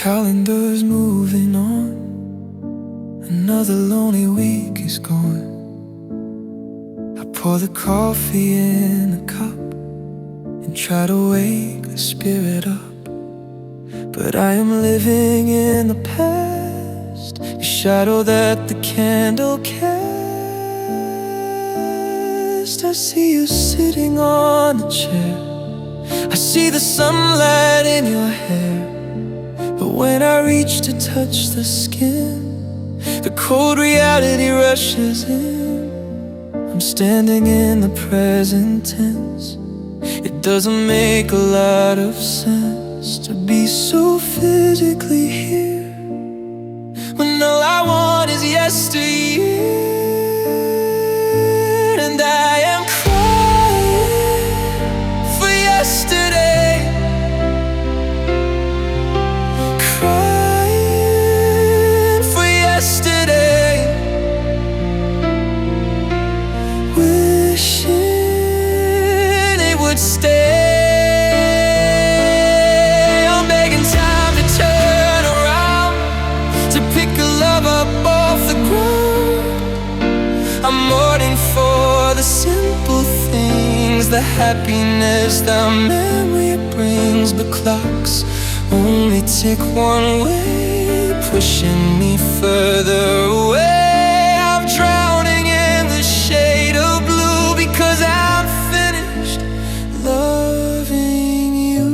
calendar's moving on. Another lonely week is gone. I pour the coffee in a cup and try to wake the spirit up. But I am living in the past, the shadow that the candle cast. I see you sitting on a chair, I see the sunlight in your hair. But when I reach to touch the skin, the cold reality rushes in. I'm standing in the present tense. It doesn't make a lot of sense to be so physically here when all I want is yesteryear. And I am crying for yesterday, crying for yesterday, wishing it would stay. I'm mourning for the simple things, the happiness, the memory it brings. But clocks only tick one way, pushing me further away. I'm drowning in the shade of blue because I'm finished loving you.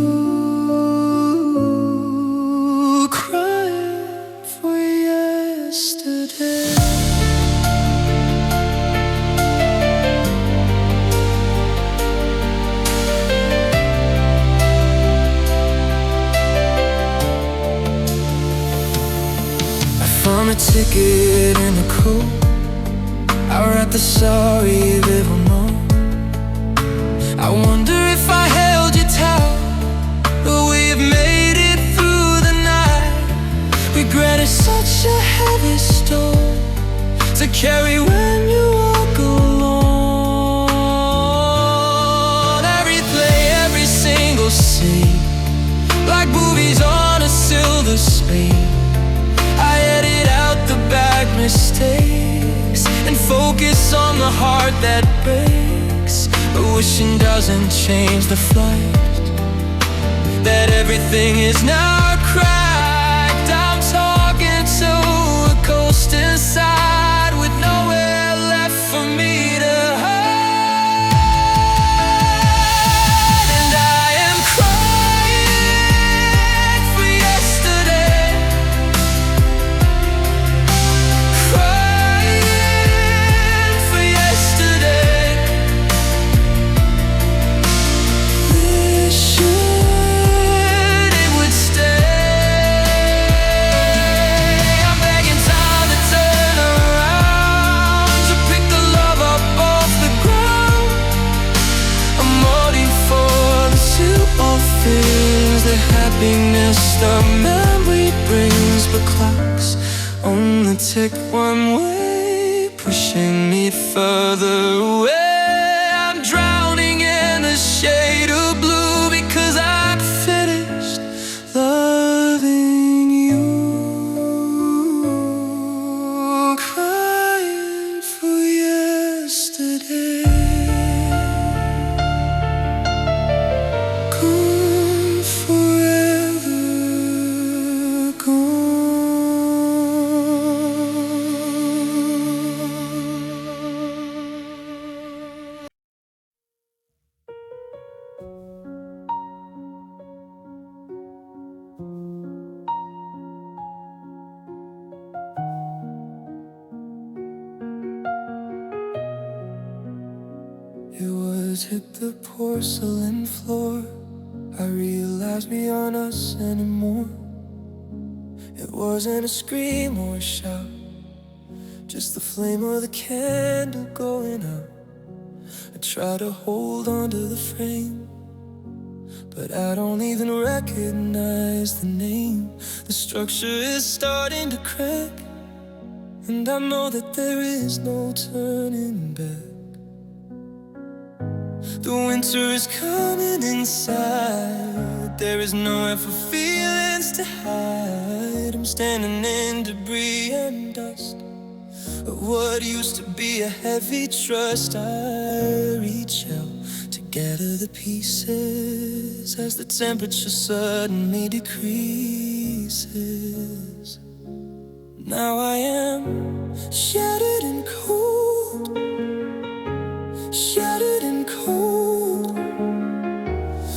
Crying for yesterday. Found a ticket in the cold, I write the sorry little note. I wonder if I held you tight, but we've made it through the night. Regret is such a heavy stone to carry when you walk alone. I replay every single scene like movies on a silver screen. I edit out the bad mistakes and focus on the heart that breaks. But wishing doesn't change the flight, that everything is now cracked. I'm talking to a ghost inside with nowhere left for me to hide. And I am crying for yesterday, crying for yesterday, wishing it would stay. I'm begging time to turn around, to pick the love up off the ground. I'm mourning for the simple things, the happiness the memory brings. But clocks only tick one way, pushing me further away. I'm drowning in the shade of blue because I'm finished loving you. Crying for yesterday, gone forever, gone. It was hit the porcelain floor. I realized beyond us anymore. It wasn't a scream or a shout, just the flame of the candle going out. I try to hold on to the frame, but I don't even recognize the name. The structure is starting to crack, and I know that there is no turning back. The winter is coming inside. There is nowhere for feelings place to hide. I'm standing in debris and dust of what used to be a heavy trust. I reach out to gather the pieces as the temperature suddenly decreases. Now I am shattered and cold, shattered and cold.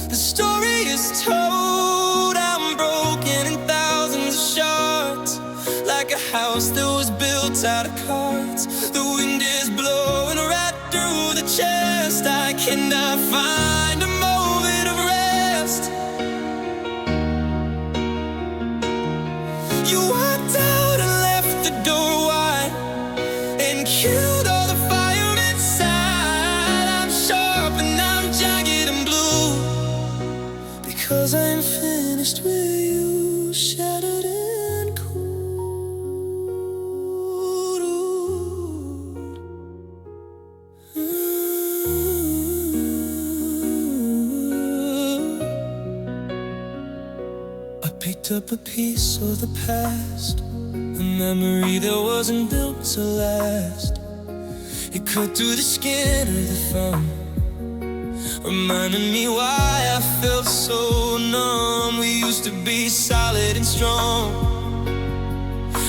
The story is told, I'm broken in thousands of shards, like a house that was built out of cards. The wind is blowing right through the chest. I cannot find a moment of rest. You walked out and left the door wide and killed all the fire inside. I'm sharp and I'm jagged and blue, because I'm finished with you, shattered and cold. I picked up a piece of the past, a memory that wasn't built to last. It cut through the skin of the thumb, reminding me why I felt so numb. We used to be solid and strong.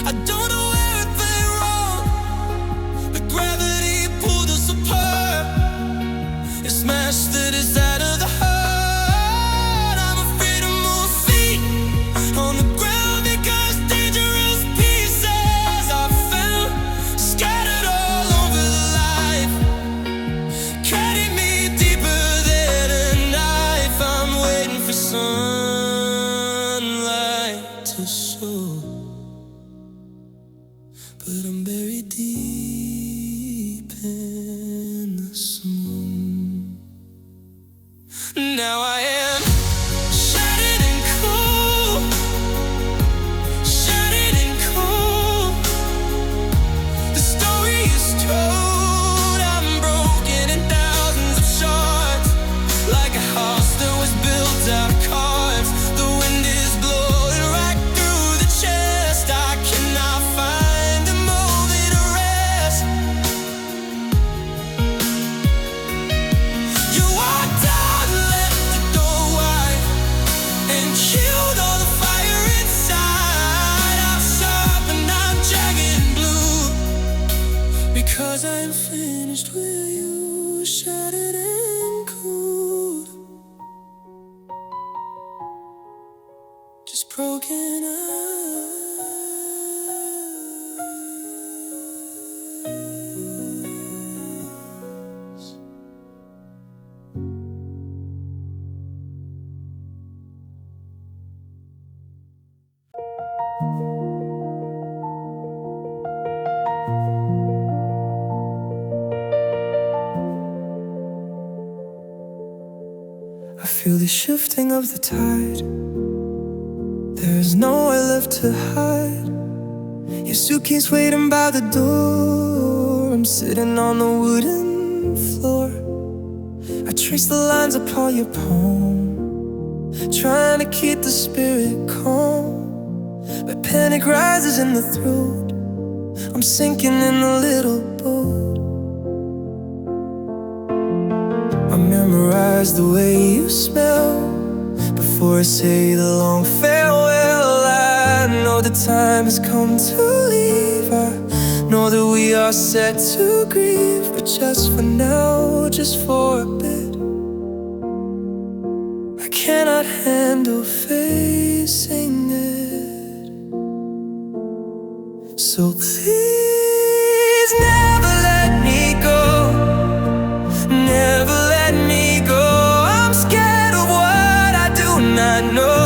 I don't know where it went wrong, but gravity pulled us apart. It smashed the desire of the heart. I'm afraid to move feet on the ground because dangerous pieces are found scattered all over the life, cutting me deeper than a knife. I'm waiting for sunlight to show, but I'm buried deep in the snow. Now I am shattered and cold, shattered and cold. The story is told, I'm broken in thousands of shards, like a house that was built out of cards. The wind is blowing right through the chest. I cannot find a moment of rest. You walked out and left the door wide and killed all the fire inside. I'm sharp and I'm jagged and blue, because I'm finished with you, shattered and cold. Just broken eyes. I feel the shifting of the tide. There is nowhere left to hide. Your suitcase waiting by the door. I'm sitting on the wooden floor. I trace the lines upon your palm, trying to keep the spirit calm, but panic rises in the throat. I'm sinking in a little boat. I memorize the way you smell before I say the long farewell. I know the time has come to leave. I know that we are set to grieve, but just for now, just for a bit, I cannot handle facing it. So please never let me go, never let me go. I'm scared of what I do not know.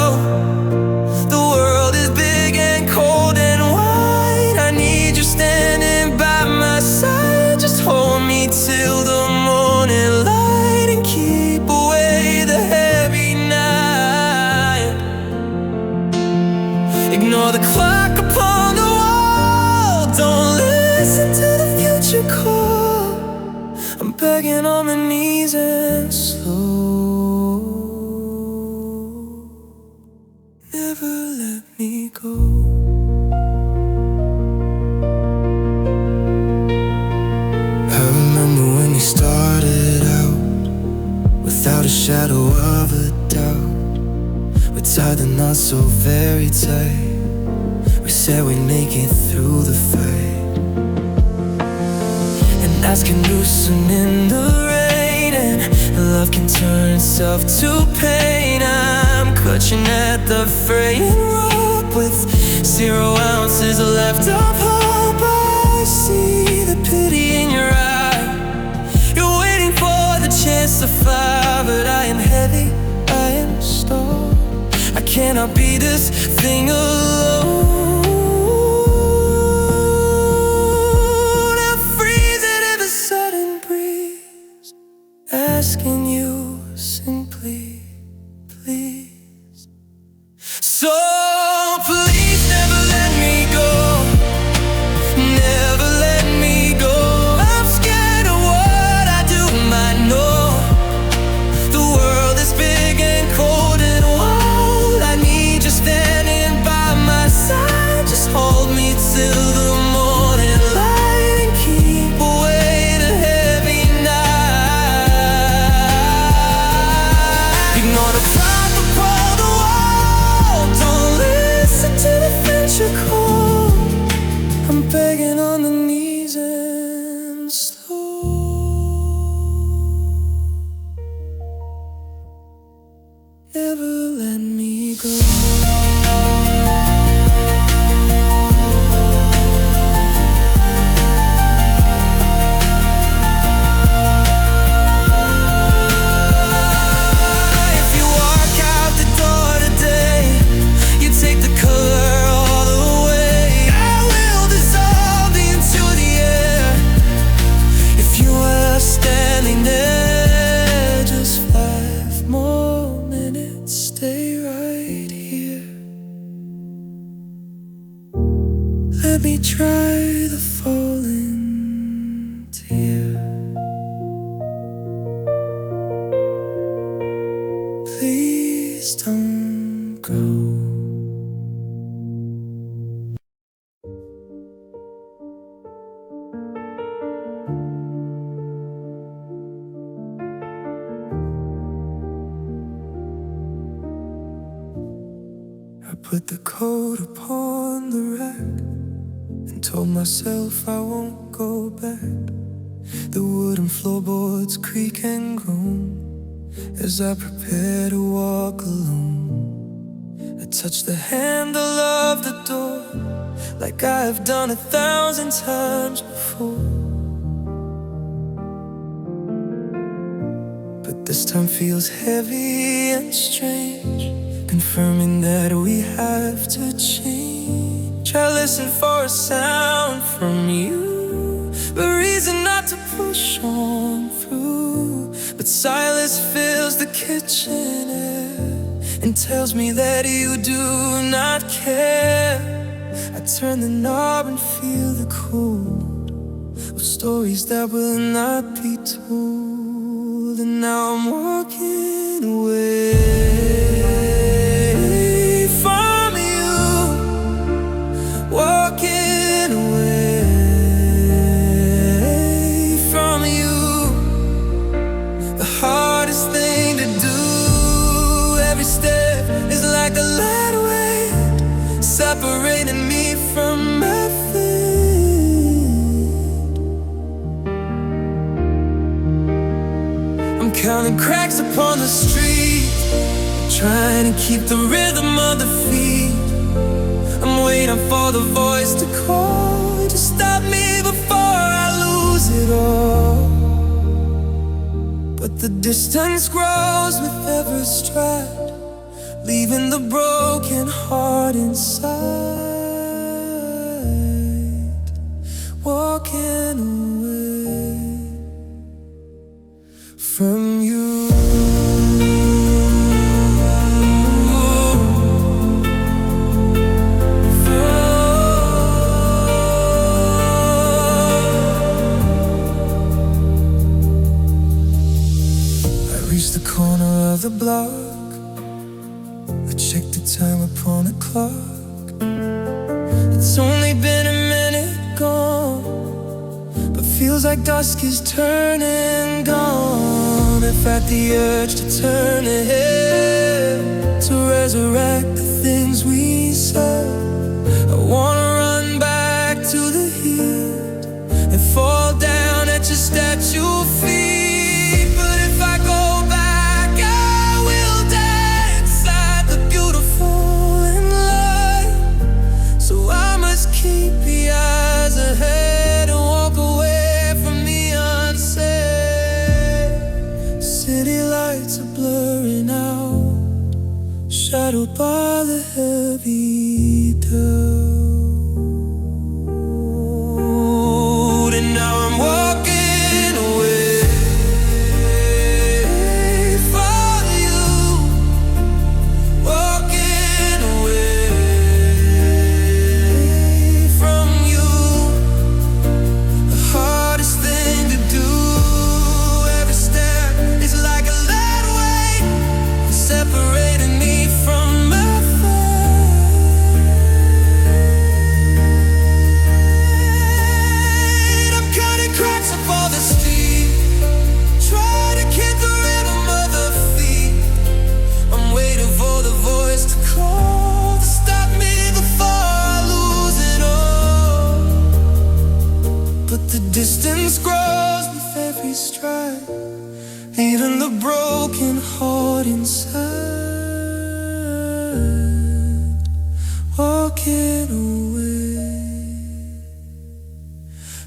The world is big and cold and wide. I need you standing by my side. Just hold me till the morning light and keep away the heavy night. Ignore the clock upon the wall, don't let shadow of a doubt. We tied the knot so very tight. We said we'd make it through the fight. And ice can loosen in the rain, and love can turn itself to pain. I'm clutching at the fraying rope with 0 ounces left of hope. I see the pity in your eye. You're waiting for the chance to fly, but I am heavy, I am stalled. I cannot be this thing alone. I'm freezing in the sudden breeze, asking you simply, please. So please never let me go, never let me go. I'm scared of what I do, I know. The world is big and cold and wild. I need you standing by my side. Just hold me till the morning light and keep away the heavy night. Ignore the pride that pulled the wall. Don't listen to the friendship call. I'm begging on the knees and slow. Never let me go. If you walk out the door today, you take the color all away. I will dissolve into the air. If you were standing there, just 5 more minutes, stay right here. Let me dry the falling tear. Please don't go. I put the coat upon the rack and told myself I won't go back. The wooden floorboards creak and groan as I prepare to walk alone. I touch the handle of the door like I've done 1,000 times before. But this time feels heavy and strange, confirming that we have to change. I listen for a sound from you, but reason not to push on through. But silence fills the kitchen air and tells me that you do not care. I turn the knob and feel the cold of stories that will not be told. And now I'm walking away from you, walking away from you. The hardest thing to do, every step is like a light weight separating me from my feet. I'm counting cracks upon the street, trying to keep the rhythm of the feet. I'm waiting for the voice to call to stop me before I lose it all. But the distance grows with every stride, leaving the broken heart inside. Walking away from you. Reach the corner of the block, I check the time upon the clock. It's only been a minute gone, but feels like dusk is turning gone. if at the urge to turn ahead, to resurrect the things we said, I wanna run back to the heat and fall down at your statue feet. But if I go back, I will dance at the beautiful and light. So I must keep the eyes ahead and walk away from the unsaid. City lights are blurring out, shadowed by the heavy doubt. And now I'm walking away from you, walking away from you. The hardest thing to do, every step is like a lead weight, separating me from my fate. I'm cutting cracks up all the steep, trying to keep the rhythm of the feet. I'm waiting for the voice to call, to stop me before I lose it all. But the distance grows with every stride, leaving the broken heart inside, walking away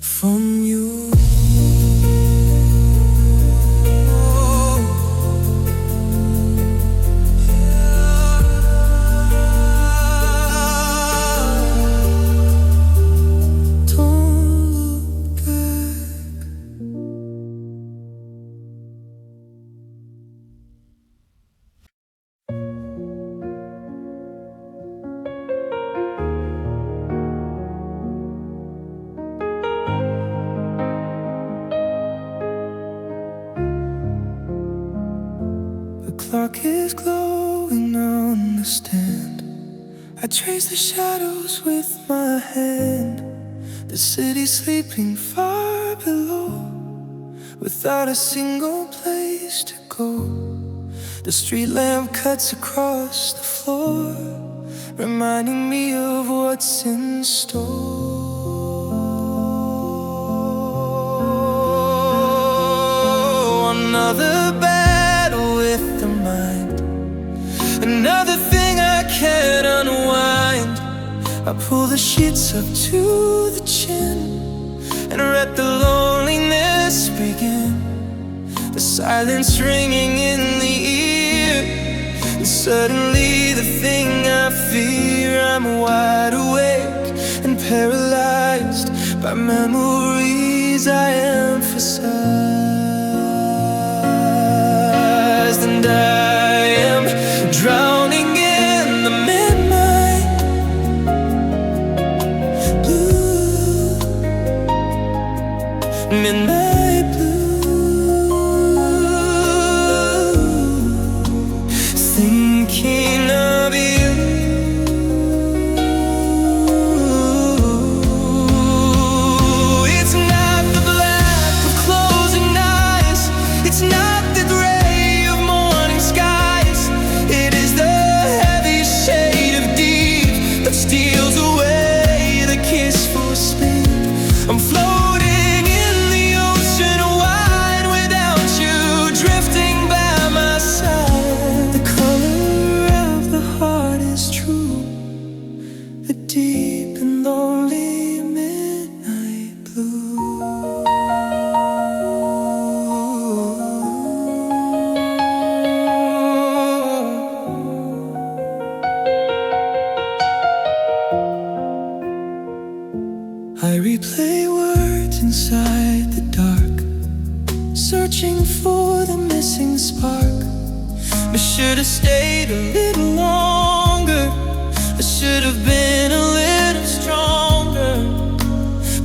from you. Don't look back. The clock is glowing on the stand. I trace the shadows with my hand. The city sleeping far below, without a single place to go. The street lamp cuts across the floor, reminding me of what's in store. Another battle with the mind, another thing I can't unwind. I pull the sheets up to the chin and let the loneliness begin. The silence ringing in the ear, and suddenly the thing I fear, I'm wide awake and paralyzed by memories I emphasized. And I am drowning in the midnight blue, midnight blue, thinking of you. It's not the black of closing eyes, it's not the gray of morning skies. It is the heavy shade of deep that steals away the kiss for speed. I'm floating in the ocean wide without you, drifting by my side. The color of the heart is true, a deep and lonely midnight blue. I replay words inside the dark, searching for the missing spark. I should have stayed a little longer, I should have been a little stronger.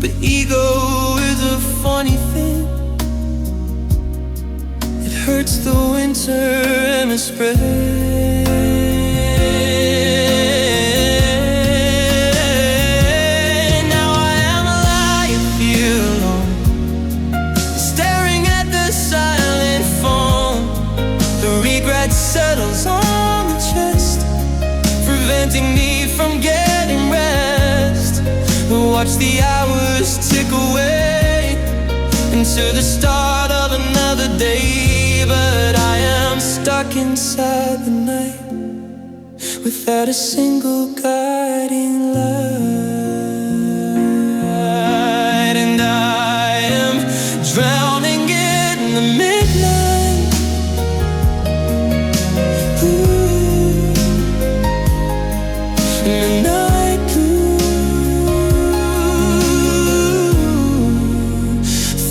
But ego is a funny thing, it hurts the winter and the spring. Now I am lying here alone, staring at the silent phone. watch the hours tick away into the start of another day. But I am stuck inside the night without a single guiding light, and I am drowning in the midnight. Ooh, midnight blue,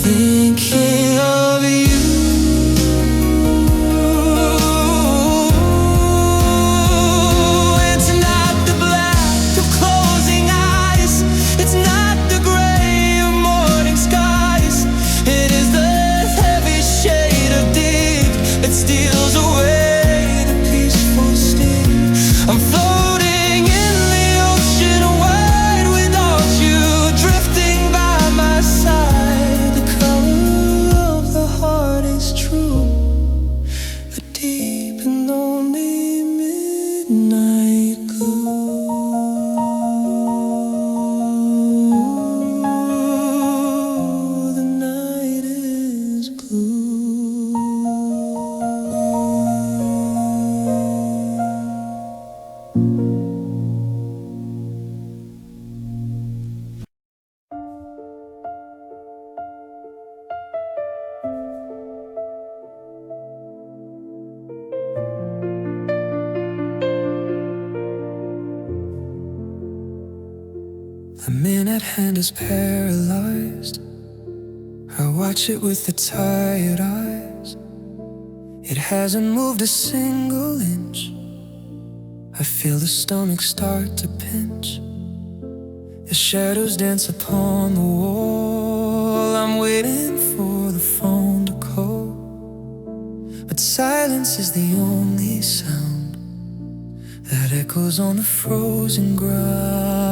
thinking of you. The minute hand is paralyzed. I watch it with the tired eyes. It hasn't moved a single inch. I feel the stomach start to pinch. The shadows dance upon the wall. I'm waiting for the phone to call, but silence is the only sound that echoes on the frozen ground.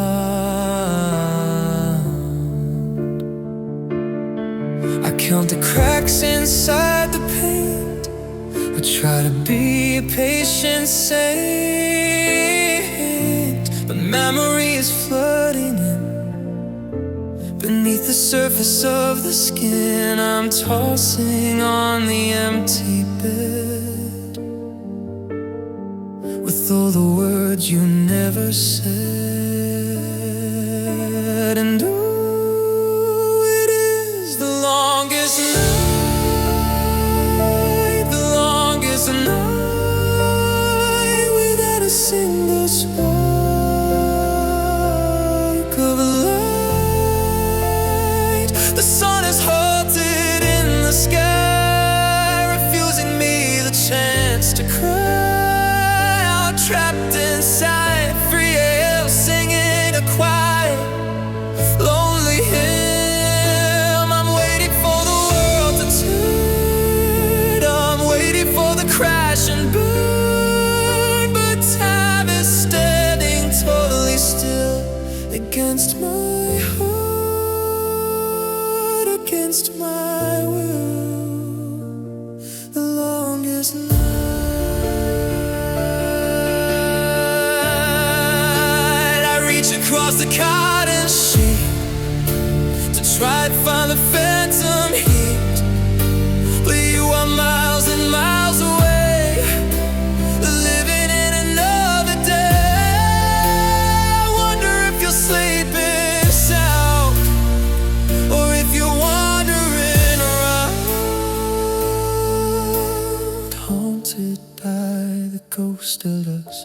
I count the cracks inside the paint. I try to be a patient saint, but memory is flooding in. Beneath the surface of the skin, I'm tossing on the empty bed with all the words you never said. And oh, it is the longest night, the longest night without a single spark of light. The sun is halted in the sky, refusing me the chance to cry. Trapped inside 3 a.m. singing a quiet, lonely hymn. I'm waiting for the world to turn. I'm waiting for the crash and burn. But time is standing totally still against my heart, against my will. The longest night. Across the cotton sheet to try to find the phantom heat, but you are miles and miles away, living in another day. I wonder if you're sleeping sound, or if you're wandering around, haunted by the ghost of us.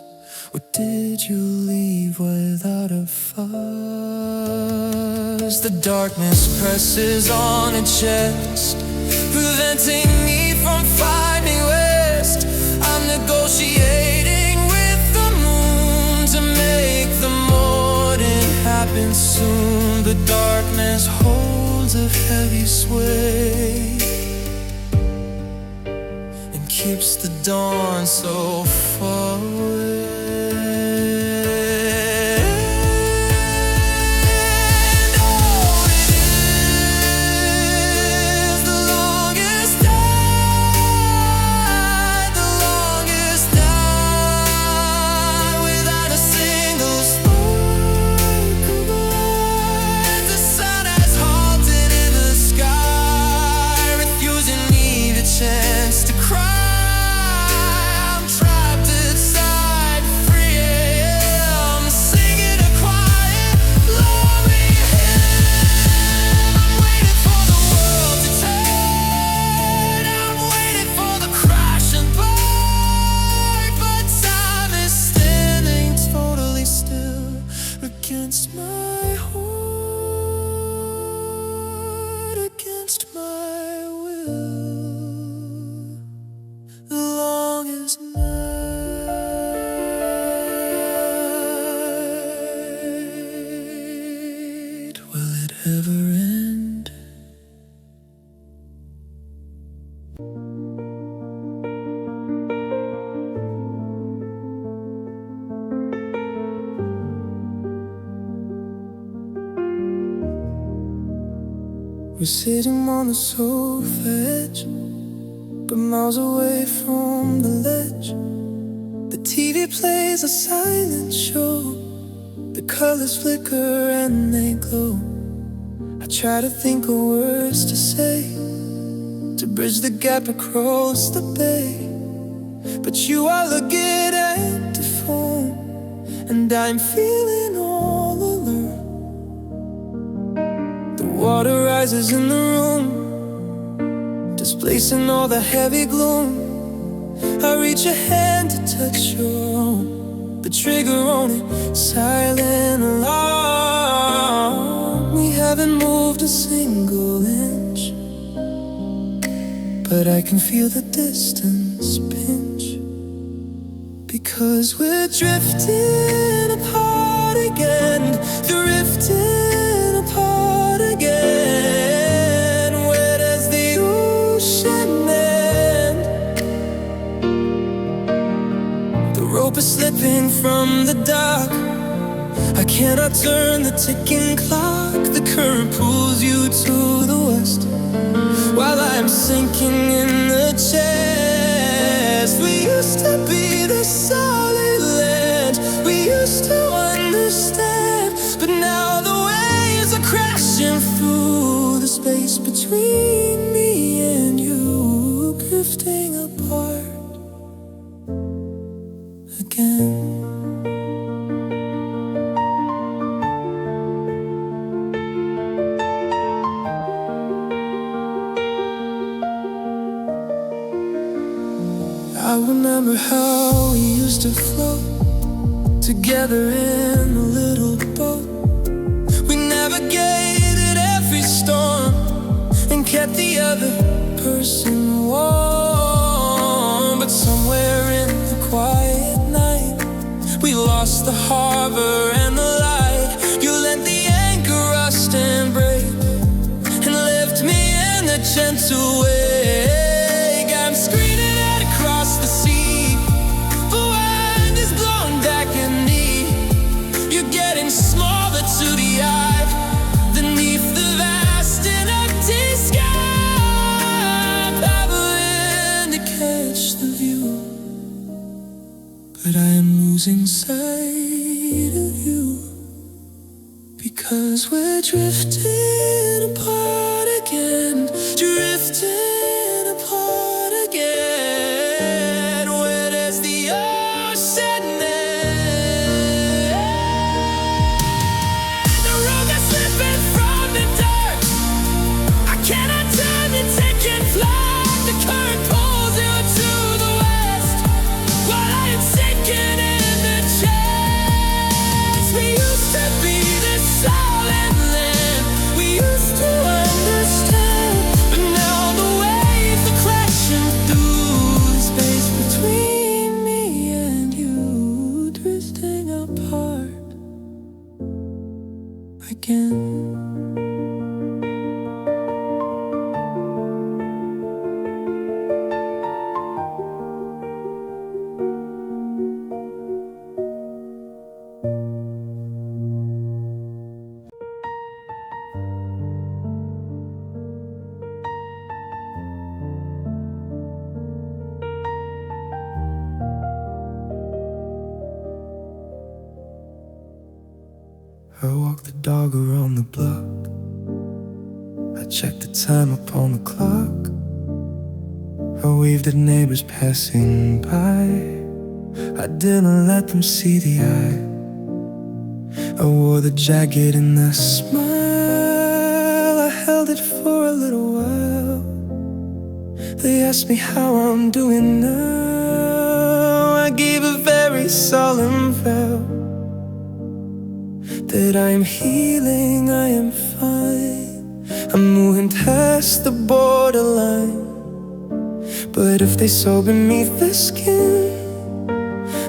Or did you leave without a fuss? The darkness presses on a chest, preventing me from finding rest. I'm negotiating with the moon to make the morning happen soon. The darkness holds a heavy sway and keeps the dawn so far away. ever end. We're sitting on the sofa edge, but miles away from the ledge. The TV plays a silent show. The colors flicker and they glow. I try to think of words to say, to bridge the gap across the bay, but you are looking at the phone, and I'm feeling all alone. The water rises in the room, displacing all the heavy gloom. I reach a hand to touch your own, the trigger on it, silent alarm. We haven't moved a single inch, but I can feel the distance pinch, because we're drifting apart again, drifting apart again. Where does the ocean end? The rope is slipping from the dock. I cannot turn the ticking clock. The current pulls you to the west, while I'm sinking in the chest. We used to be the solid land, we used to understand, but now the waves are crashing through the space between me and you, drifting apart again. I remember how we used to float together in a little boat. We navigated every storm and kept the other person warm. But somewhere in the quiet night, we lost the harbor and the light. You lent the anchor rust and break, and left me in a gentle wake. I'm screaming out across the sea, the wind is blowing back at me. You're getting smaller to the eye, beneath the vast and empty sky. I'm paddling to catch the view, but I am losing sight of you, because we're drifting apart again, drifting apart again. Where does the ocean end? The road is slipping from the dark. I cannot turn the ticking clock. The current pulls you to the west, while I am sinking in the chest. We used to be this solid land, we used to understand, but now the waves are crashing through the space between me and you, drifting apart again. I walk the dog around the block, I check the time upon the clock. I waved at neighbors passing by, I didn't let them see the eye. I wore the jacket and the smile, I held it for a little while. They asked me how I'm doing now. I gave a very solemn vow that I am healing, I am fine. I'm moving past the borderline. But if they saw beneath the skin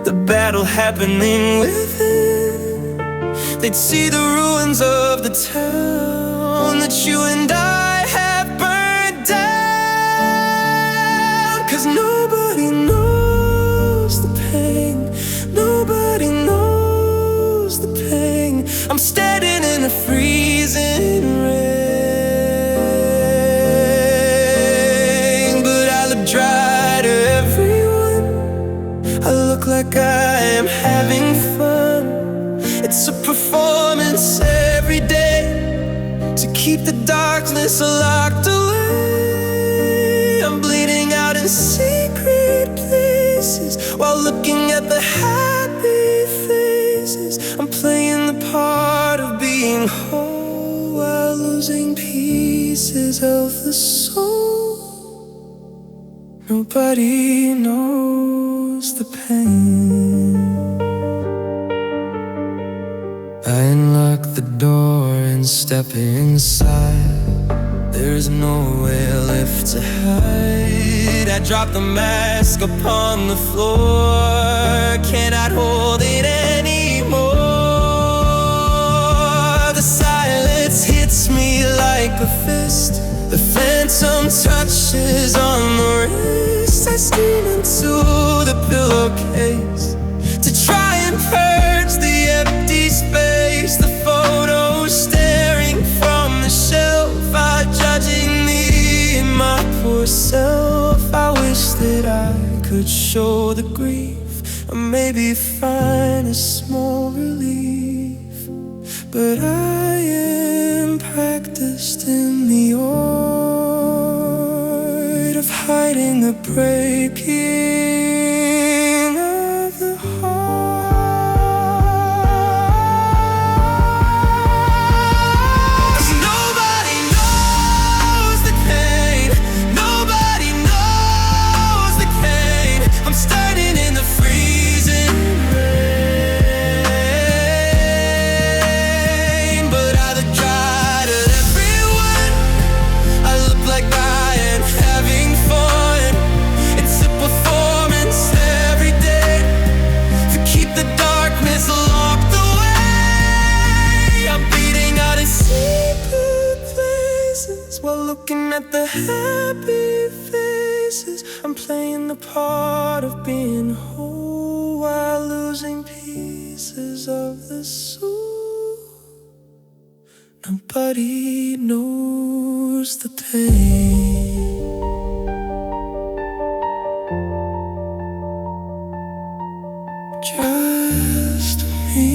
the battle happening within, they'd see the ruins of the town. you and I have burned down. 'Cause nobody knows the pain, nobody knows the pain. I'm standing in a freezing rain, but I look dry to everyone. I look like I am having fun. It's a performance every day to keep the darkness locked away. I'm bleeding out in secret places while looking at the happy faces. I'm playing the part of being whole while losing pieces of the soul. Nobody knows the pain. I unlock the door and step inside. There's nowhere left to hide. I drop the mask upon the floor. Cannot hold it anymore. The silence hits me like a fist. The phantom touches on the wrist. I scream into the pillowcase to try and purge the empty space. The photos staring from the shelf are judging me and my poor self. I wish that I could show the grief or maybe find a small relief, but I am practiced in the art of hiding the breaking of the heart. 'Cause nobody knows the pain, nobody knows the pain. I'm standing in the freezing rain, but I look dry to everyone. I look like I am having fun. It's a performance every day to keep the darkness locked away. I'm beating out in secret places while looking at the happy faces. I'm playing the part of being whole while losing pieces of the soul. Nobody knows the pain. Just me.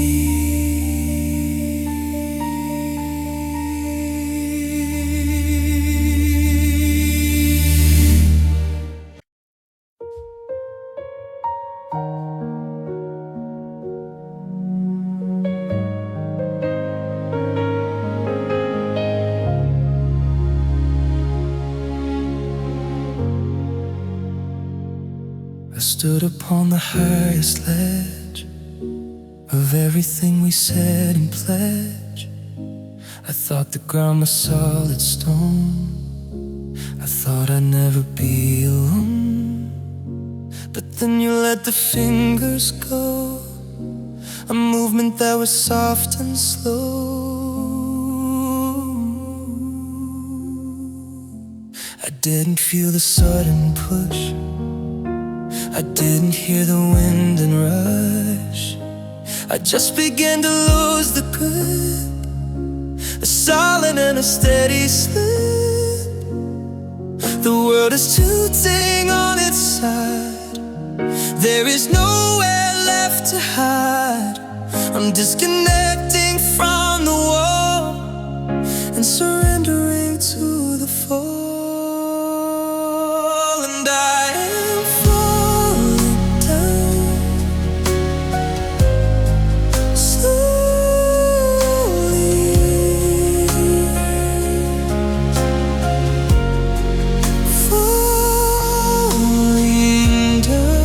I stood upon the highest ledge of everything we said and pledged. I thought the ground was solid stone. I thought I'd never be alone. But then you let the fingers go, a movement that was soft and slow. I didn't feel the sudden push, I didn't hear the wind and rush. I just began to lose the grip, a solid and a steady slip. The world is tilting on its side. There is nowhere left to hide. I'm disconnecting from the wall and surrendering to the fall. And I am falling down slowly, falling down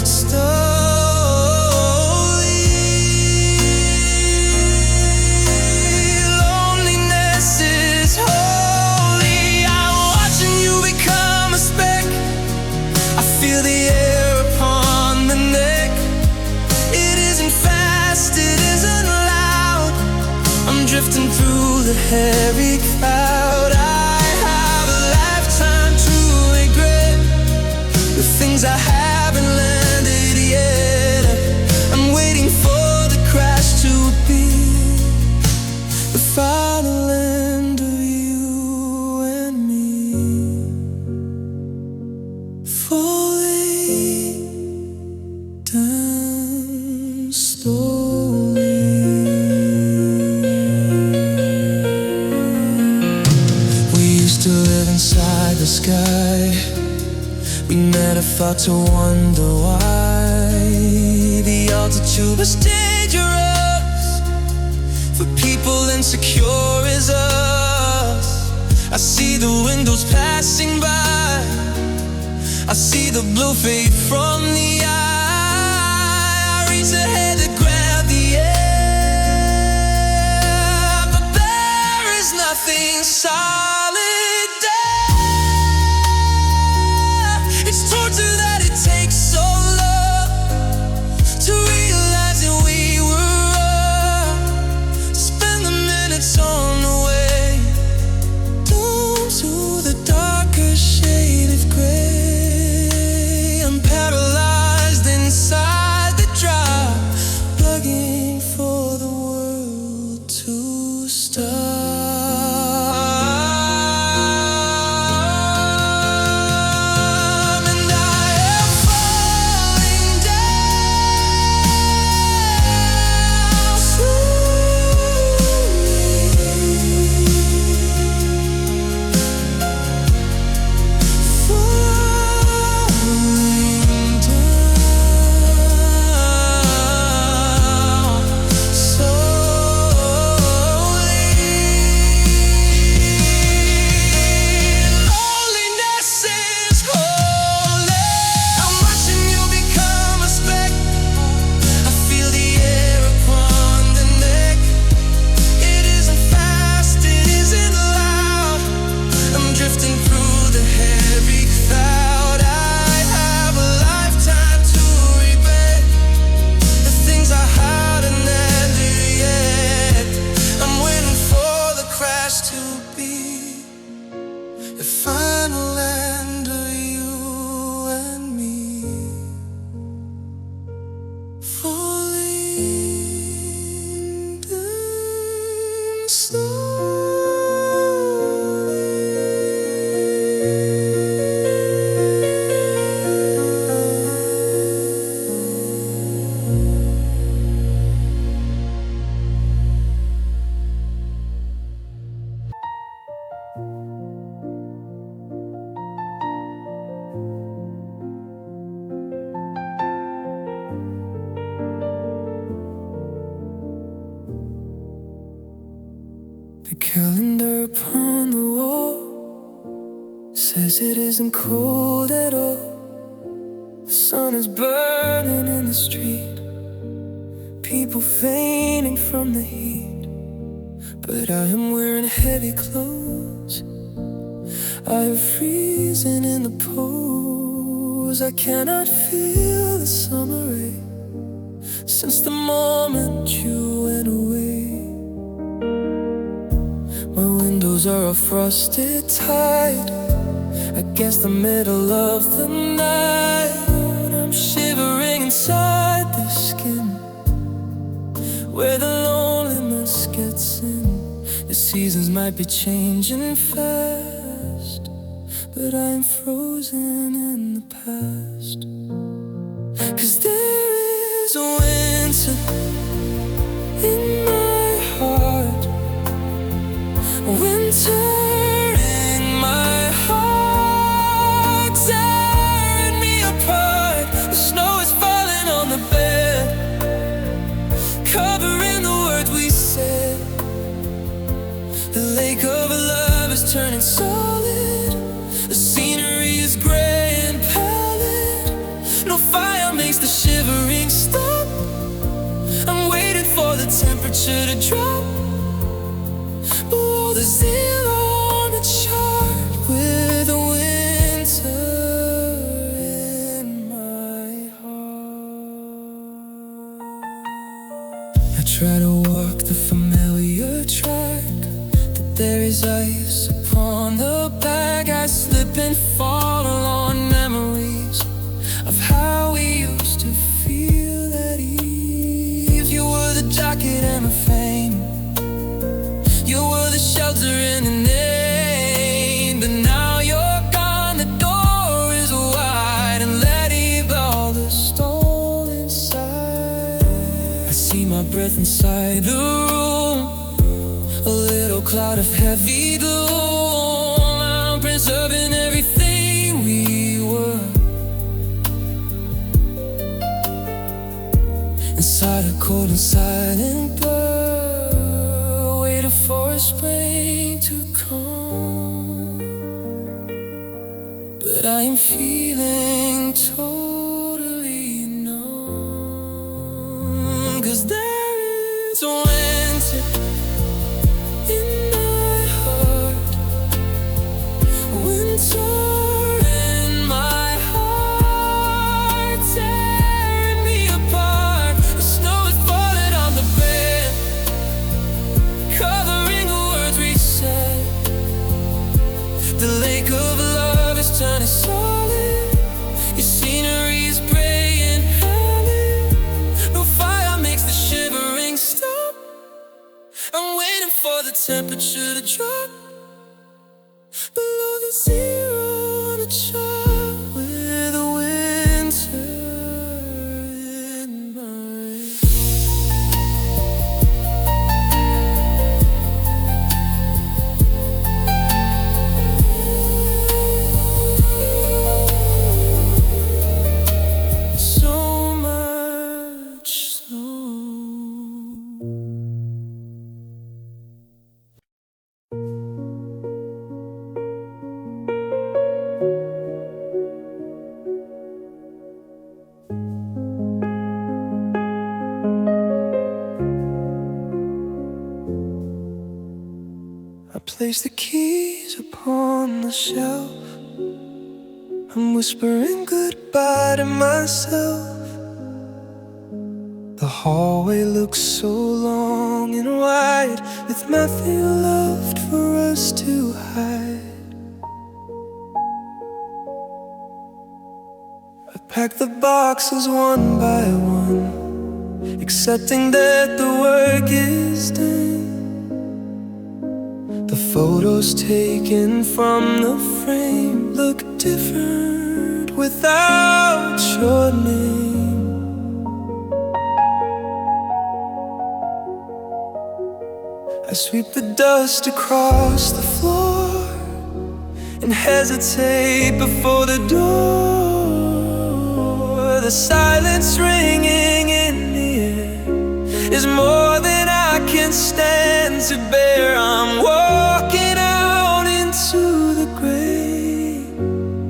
slowly. heavy cloud. I have a lifetime to regret the things I haven't landed yet. I'm waiting for the crash to be the final end of you and me, falling down slowly. We used to live inside the sky. We never thought to wonder why the altitude was dangerous for people insecure as us. I see the windows passing by, I see the blue fade from the eye. I reach ahead to grab the air, but there is nothing solid there. It's torture that it takes so long to realize that we were wrong. Spend the minutes on the way, doomed to the darker shade of gray. I'm paralyzed inside the drop, begging for the world to stop. The calendar upon the wall says it isn't cold at all. The sun is burning in the street, people fainting from the heat. But I am wearing heavy clothes, I am freezing in the pose. I cannot feel the summer rain since the moment you went away. My windows are a frosted tide against the middle of the night. I'm shivering inside the skin where the loneliness gets in. The seasons might be changing fast, but I am frozen in the past. 'Cause there is a winter in my heart, a winter in my heart, tearing me apart. The snow is falling on the bed, covering the words we said. The lake of love is turning solid, the scenery is gray and pallid. No fire makes the shivering stop. I'm waiting for the temperature to drop below the zero on the chart, with a winter in my heart. I try to walk the familiar track, the There is ice upon the back. I slip and fall on memories of how we used to feel at ease. You were the jacket and the fame, you were the shelter and the name. But now you're gone, the door is wide and letting all the stone inside. I see my breath inside the room, a little cloud of heavy gloom. I'm preserving everything we were inside a cold and silent blur, waiting for a spring to come. But I am feeling totally numb, 'cause there is winter in my heart, winter in my heart, tearing me apart. The snow is falling on the bed, covering the words we said. The lake of love is turning solid, your scenery is praying heaven. No fire makes the shivering stop. I'm waiting for the temperature to drop below the zero on a chart, with a winter in mind. So much snow. I place the keys upon the shelf, I'm whispering goodbye to myself. The hallway looks so long and wide, with nothing left for us to hide. I pack the boxes one by one, accepting that the work is done. The photos taken from the frame look different without your name. I sweep the dust across the floor and hesitate before the door. The silence ringing in the air is more than I can stand to bear. I'm walking out into the gray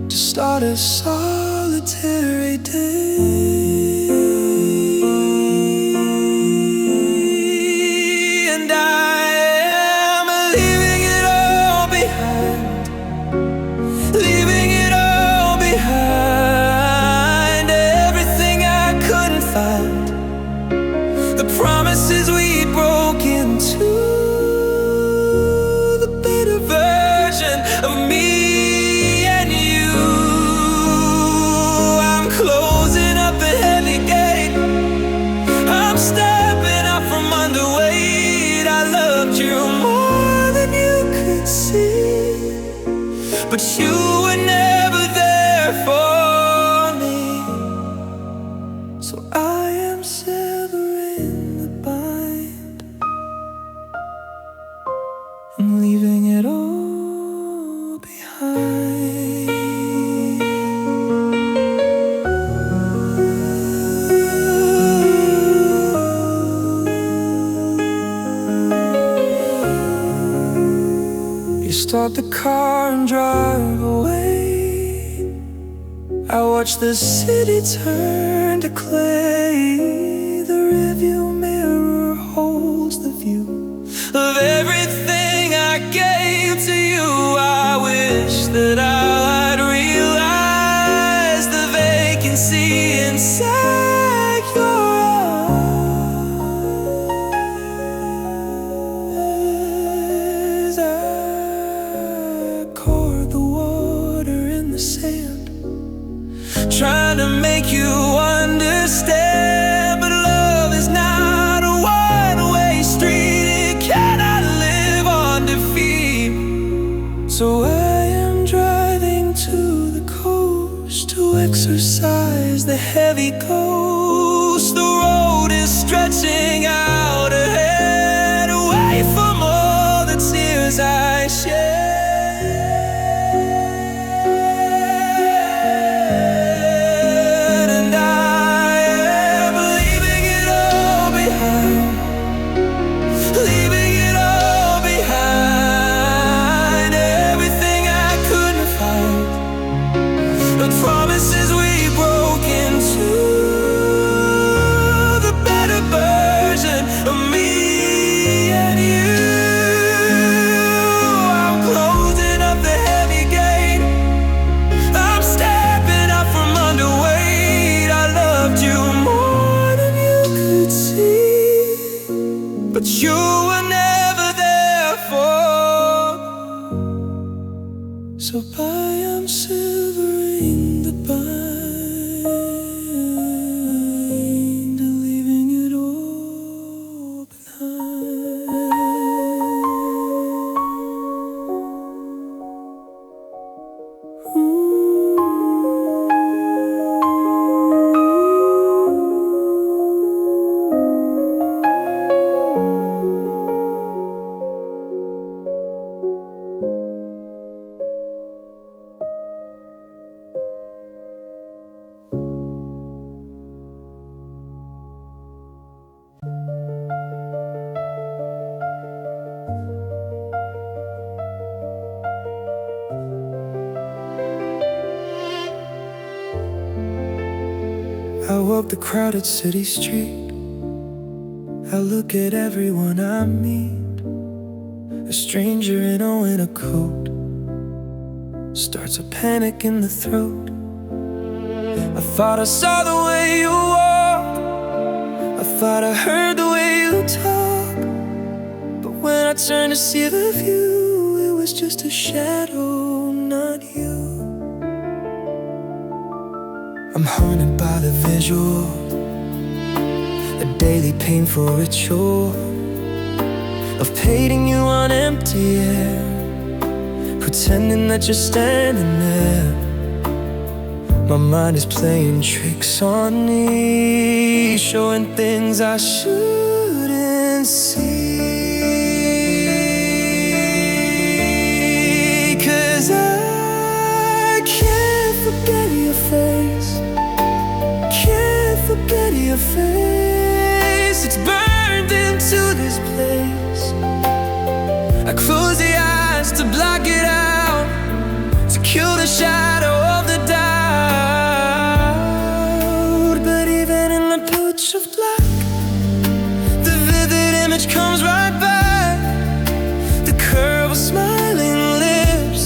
to start a solitary day. And I am leaving it all behind, leaving it all behind. Everything I couldn't find, the promises we broke into, the better version of me and you. I'm closing up a heavy gate, I'm stepping out from underweight. I loved you more than you could see, but you were never there for me. So I am severing the bind and leaving it all behind. You start the car and drive away. I watch the city turn to clay. The rearview mirror holds the view of everything I gave to you. I wish that I'd realized the vacancy inside your eyes. but you were never there for. So I am silvering the bind, leaving it all behind. I walk the crowded city street. I look at everyone I meet. A stranger in a winter coat starts a panic in the throat. I thought I saw the way you walk, I thought I heard the way you talk, but when I turned to see the view, it was just a shadow, not you. I'm haunted by the visual, a daily painful ritual of painting you on empty air, pretending that you're standing there. My mind is playing tricks on me, showing things I shouldn't see. 'Cause I can't forget your face, can't forget your face. It's burned into this place. I close the eyes to block it out, to kill the shadow of the doubt. But even in the pitch of black, the vivid image comes right back. The curve of smiling lips,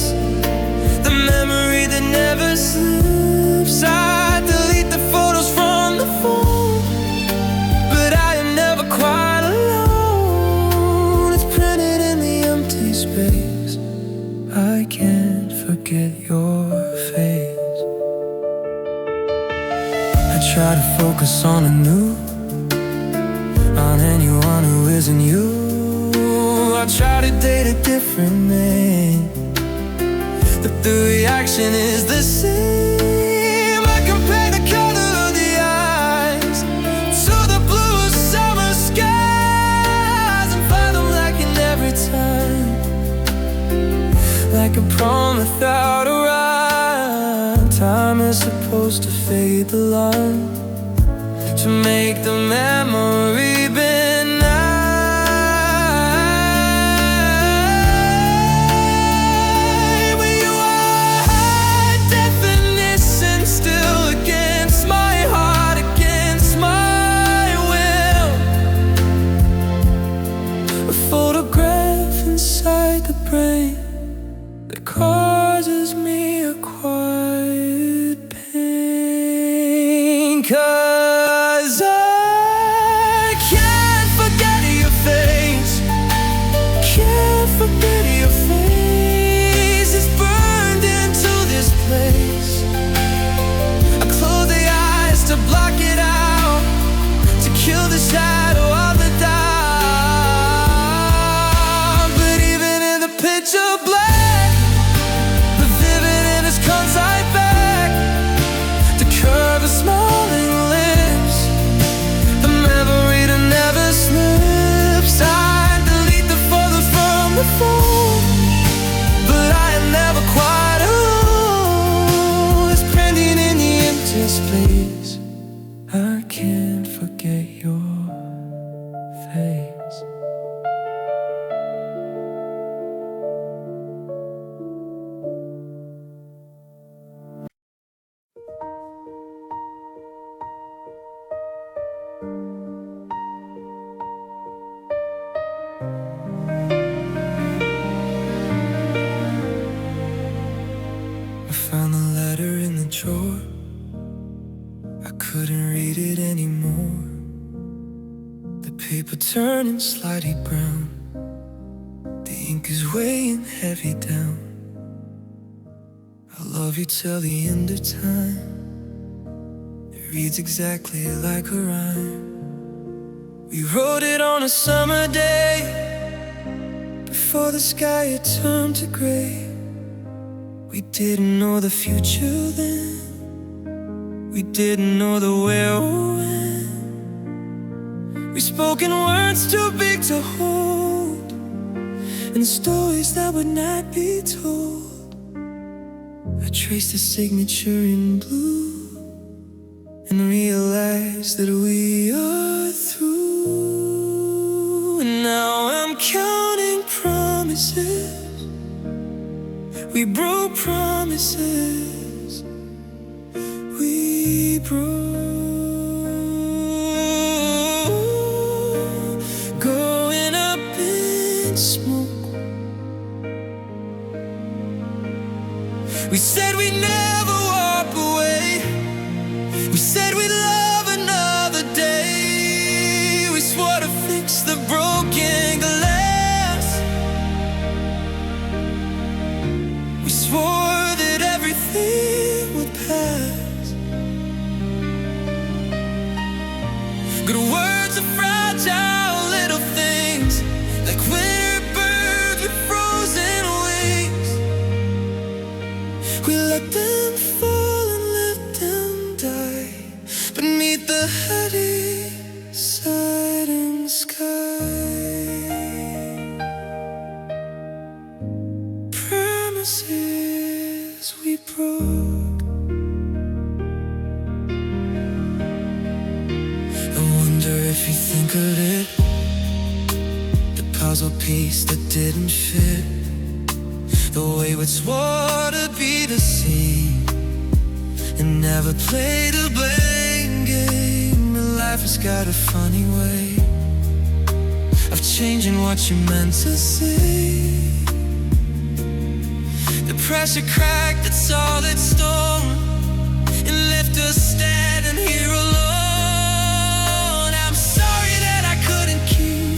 the memory that never slips. I delete the photos from the phone, but I am never quite alone. It's printed in the empty space. I can't forget your face. I try to focus on anew, on anyone who isn't you. I try to date a different man, but the reaction is the same. I compare the color of the eyes to the blue summer skies, and find them lacking every time, like a poem without a rhyme. Time is supposed to fade the line, to make the memory benign. When you are high definition, still against my heart, against my will. A photograph inside the brain that causes me a quiet pain. 'Cause I can't forget your face, can't forget your face. It's burned into this place. I close the eyes to block it out, to kill the shadow of the doubt. But even in the pitch of black, the vivid image comes right back. The curve of smiling lips, the memory that never slips. I delete the photos from the phone, but I am never quite alone. It's printing in the empty space. I can't forget your face. I found the letter in the drawer. I couldn't read it anymore. The paper turning slightly brown. The ink is weighing heavy down. I'll love you till the end of time. It reads exactly like a rhyme. We wrote it on a summer day, before the sky had turned to gray. We didn't know the future then. We didn't know the where or when. We spoke in words too big to hold, and stories that would not be told. I traced the signature in blue and realized that we are through. And now I'm counting promises. We broke promises. We broke. Going up in smoke. We said we'd never walk away. We said we'd love another day. We swore to fix the broken glass. We swore that everything would pass. Good words are fragile little things, like winter birds with frozen wings. We let them fall and let them die beneath the heady silent sky. Promises we broke. I wonder if you think of it, the puzzle piece that didn't fit, the way we swore to be the same and never played a blame game. And life has got a funny way of changing what you meant to say. The pressure cracked, that's all that's stone, and left us standing here alone. I'm sorry that I couldn't keep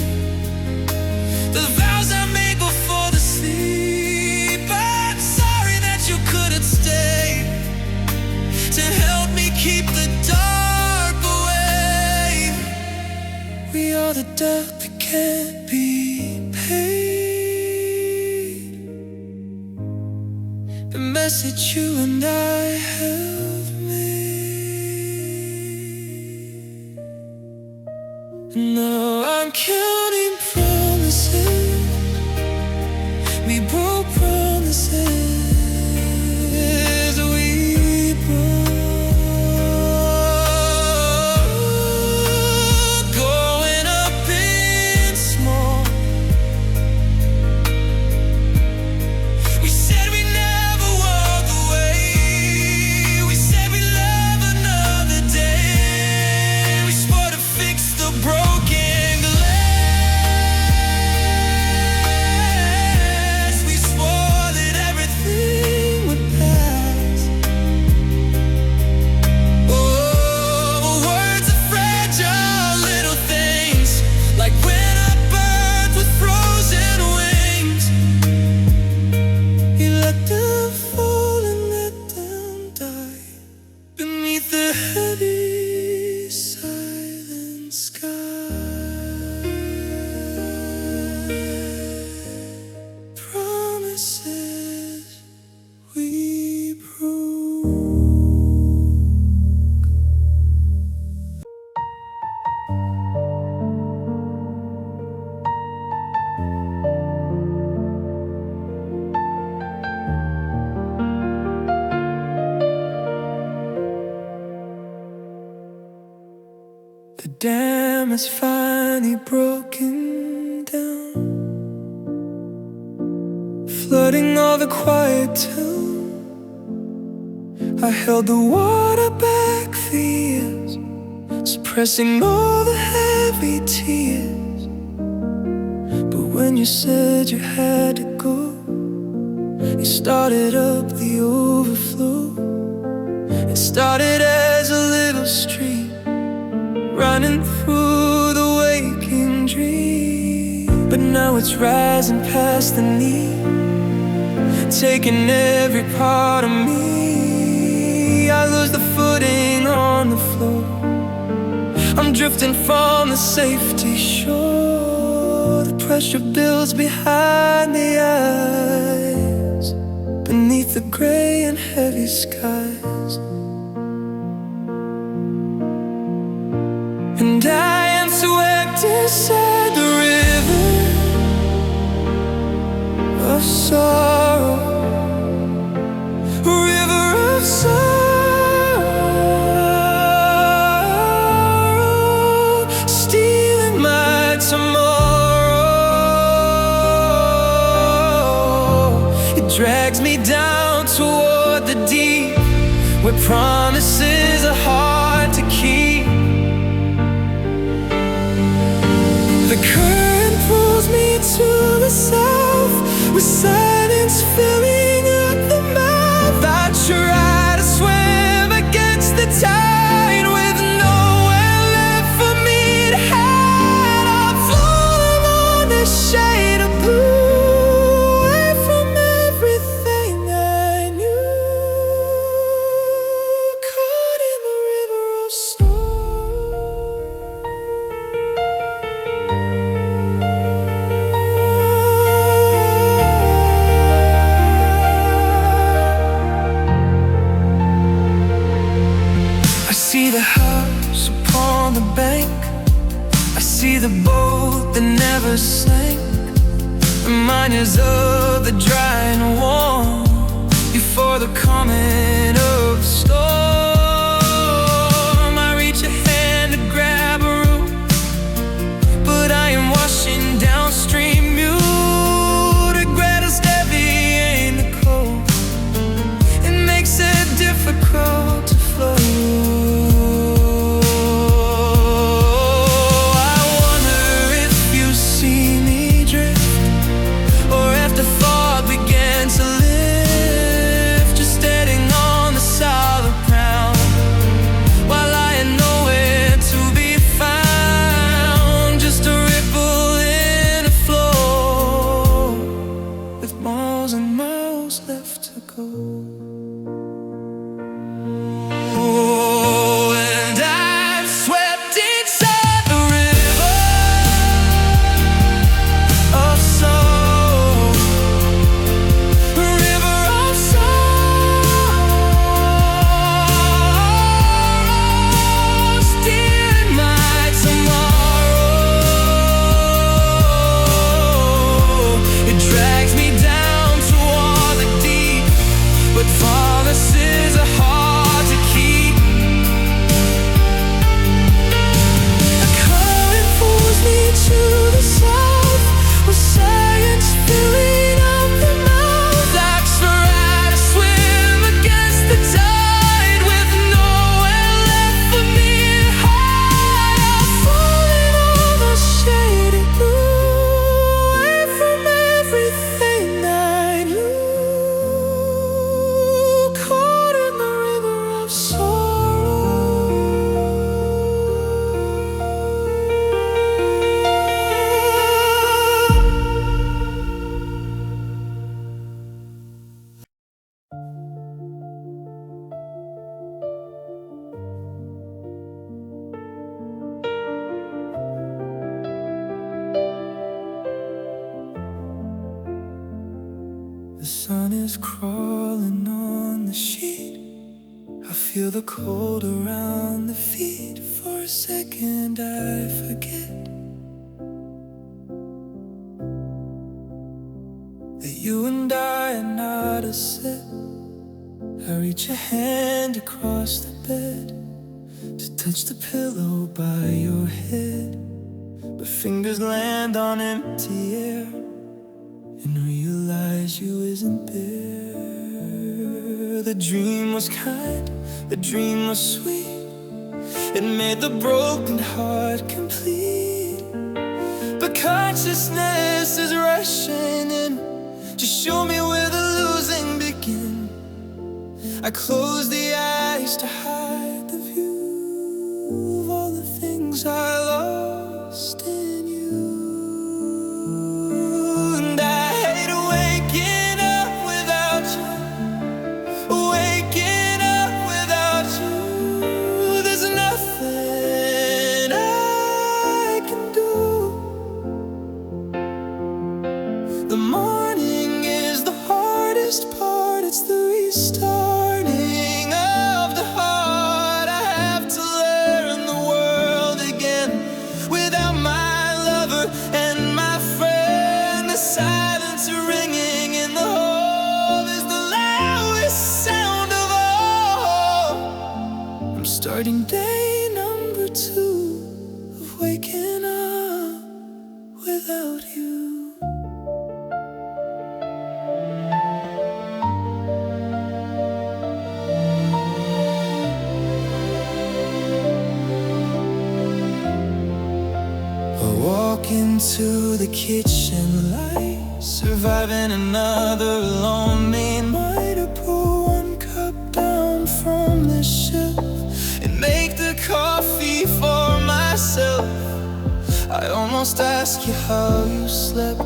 the vows I made before the sleep. I'm sorry that you couldn't stay to help me keep the dark away. We are the debt that can't be paid, the message you and I have made. And now I'm counting promises. We broke promises. We broke. Going up in smoke. We said we'd never walk away. We said we'd love another day. We swore to fix the broken glass. We swore that everything would pass. Oh, words are fragile little things, like winter birds with frozen wings. You let them fall and let them die beneath the heavy silent sky. Promises we broke. The dam is finally broken down, flooding all the quiet town. I held the water back for years, suppressing all the heavy tears. But when you said you had to go, you started up the overflow. It started as a little stream running through the waking but now it's rising past the knee, taking every part of me. I lose the footing on the floor. I'm drifting from the safety shore. The pressure builds behind the eyes, beneath the gray and heavy skies. And I am swept inside the river of sorrow, river of sorrow, stealing my tomorrow. It drags me down toward the deep, where promises are hard to keep. The current pulls me to the south, with silence filling up the mouth. I try to swim against the tide, with nowhere left for me to hide. I'm floating on this shade of blue, away from everything I knew, caught in the river of sorrow. I see the house upon the bank, I see the boat that never sank, reminders of the dry and warm before the coming of the storm. I reach a hand to grab a rope, but I am washing downstream. Mute regret is heavy, ain't the cold. It makes it difficult to flow. The sun is crawling on the sheet. I feel the cold around the feet. For a second I forget that you and I are not a set. I reach a hand across the bed to touch the pillow by your head, but fingers land on empty air and realize you isn't there. The dream was kind, the dream was sweet. It made the broken heart complete. But consciousness is rushing in. Just show me where the losing begin. I close the eyes to hide the view of all the things I lost in you. The morning is the hardest part, it's the restarting of the heart. I have to learn the world again without my lover and my friend. The silence ringing in the hall is the loudest sound of all. I'm starting day number 2 of waking up without you. Walk into the kitchen light, surviving another lonely night. I pour 1 cup down from the shelf and make the coffee for myself. I almost ask you how you slept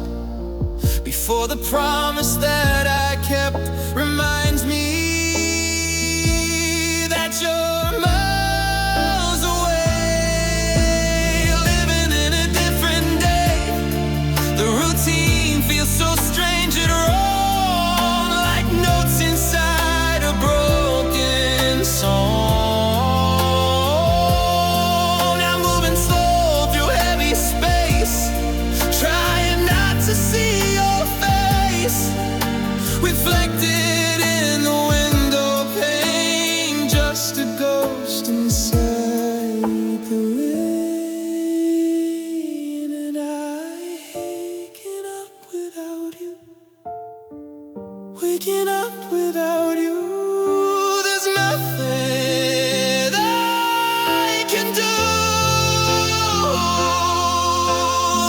before the promise that I kept reminds me that you're miles away, living in a different day. The routine feels so strange and wrong, like notes inside a broken song. I'm moving slow through heavy space, trying not to see your face reflected in the window pane, just a ghost inside the rain. And I waking up without you, waking up without you. There's nothing I can do.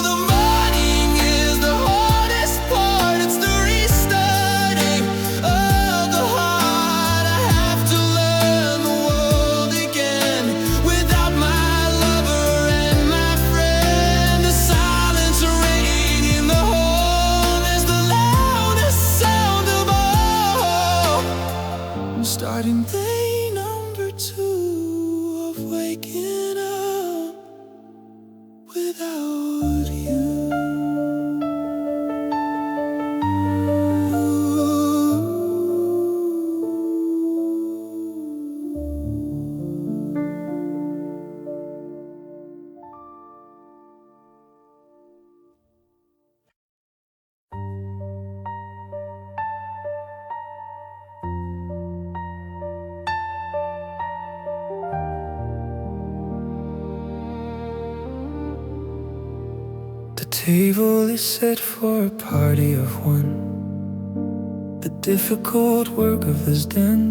The morning is the hardest part, it's the restarting of the heart. I have to learn the world again without my lover and my friend. The silence ringing in the hall is the loudest sound of all. I'm starting day number 2 of waking up without you. The table is set for a party of 1. The difficult work of is done.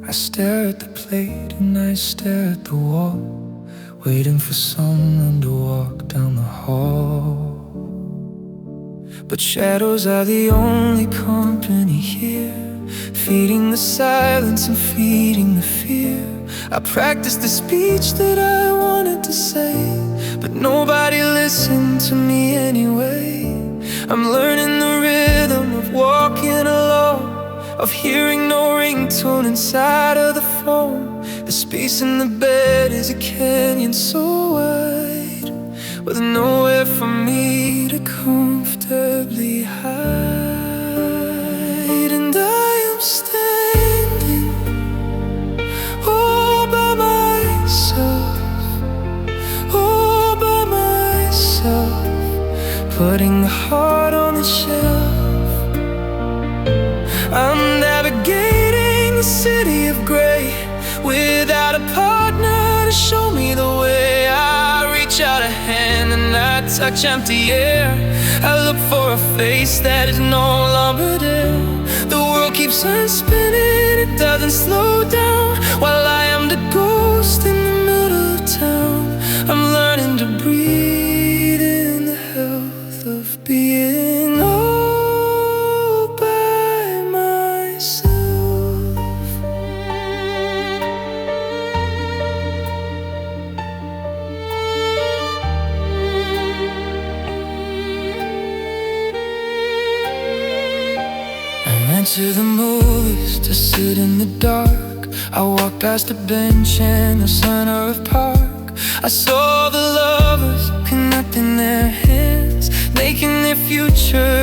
I stare at the plate and I stare at the wall, waiting for someone to walk down the hall. But shadows are the only company here, feeding the silence and feeding the fear. I practiced the speech that I wanted to say, but nobody listened to me anyway. I'm learning the rhythm of walking alone, of hearing no ringtone inside of the phone. The space in the bed is a canyon so wide, with nowhere for me to comfortably hide. And I am standing all by myself, all by myself, putting the heart on the shelf. I'm navigating the city of gray without a partner to show me the way. I reach out a hand and I touch empty air. I look for a face that is no longer there. The world keeps on spinning, it doesn't slow down, while I am the ghost in the middle of town. I'm learning to breathe in the health of being all by myself. I went to the movies to sit in the dark. I walked past a bench in the center of park. I saw the lovers connecting their hands, making their future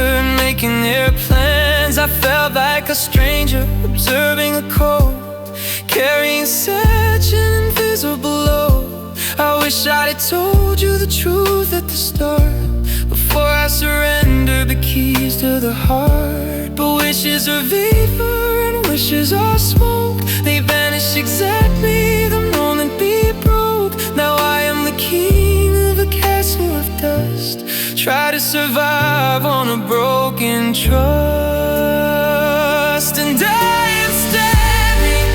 I felt like a stranger observing a cold, carrying such an invisible load. I wish I'd have told you the truth at the start, before I surrendered the keys to the heart. But wishes are vapor and wishes are smoke. They vanish exactly the moment we broke. Now I am the king of a castle of dust. Try to survive on a broken trust. And I am standing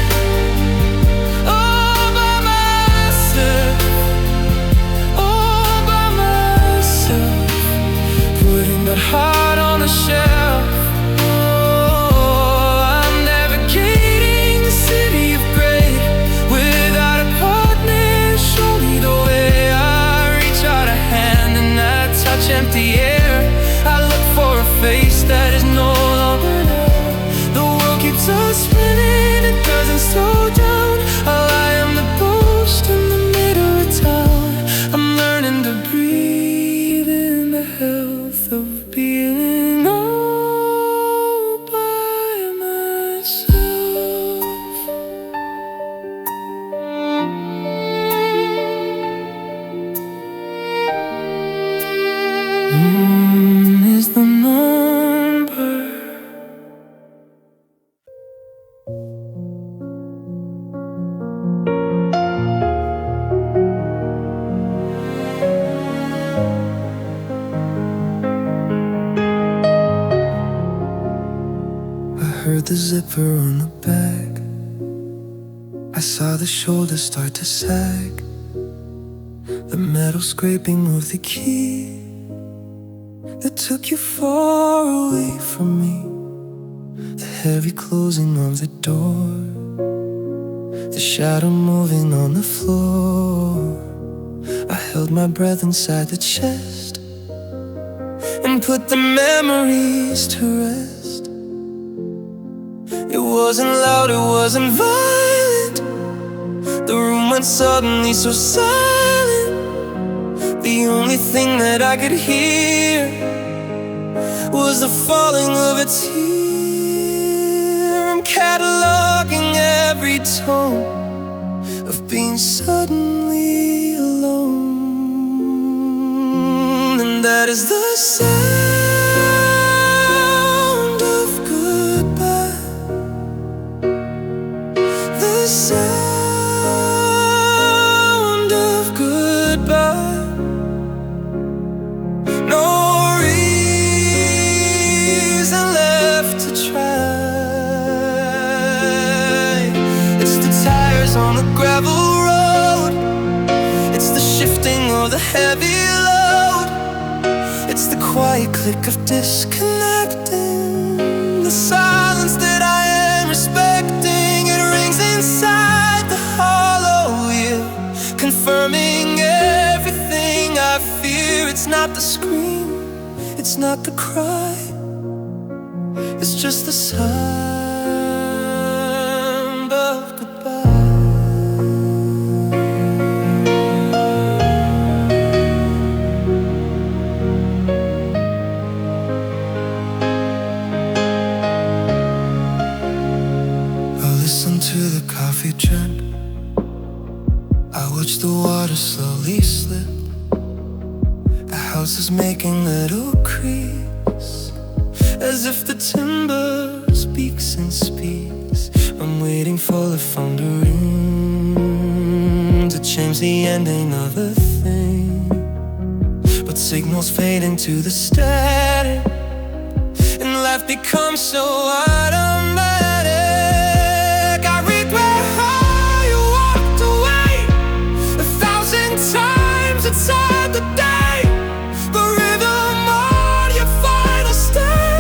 all by myself, all by myself, putting that heart on the shelf. Oh, I'm navigating the city of gray without a partner. Show me the way. I reach out a hand and I touch empty air. I look for a face that is no longer there. The world keeps on spinning, it doesn't slow down. I am the ghost in the middle of town. I'm learning to breathe in the health of being all by myself. Is the number. I heard the zipper on the back. I saw the shoulder start to sag. The metal scraping of the key that took you far away from me. The heavy closing of the door, the shadow moving on the floor. I held my breath inside the chest and put the memories to rest. It wasn't loud, it wasn't violent. The room went suddenly so silent. The only thing that I could hear was the falling of a tear. I'm cataloging every tone of being suddenly alone. And that is the sound of goodbye, the sound of goodbye. No reason left to try. It's the tires on the gravel road, it's the shifting of the heavy load, it's the quiet click of disconnecting, the silence that I am respecting. It rings inside the hollow wheel, confirming everything I fear. It's not the scream, it's not the cry, it's just the sound of goodbye. I listen to the coffee drip, I watch the water slowly slip. The house is making little creaks, as if the timber speaks and speaks. I'm waiting for the phone to ring, to change the ending of the thing. But signals fade into the static, and life becomes so automatic. I regret how you walked away 1,000 times inside the day. The rhythm on your final stay,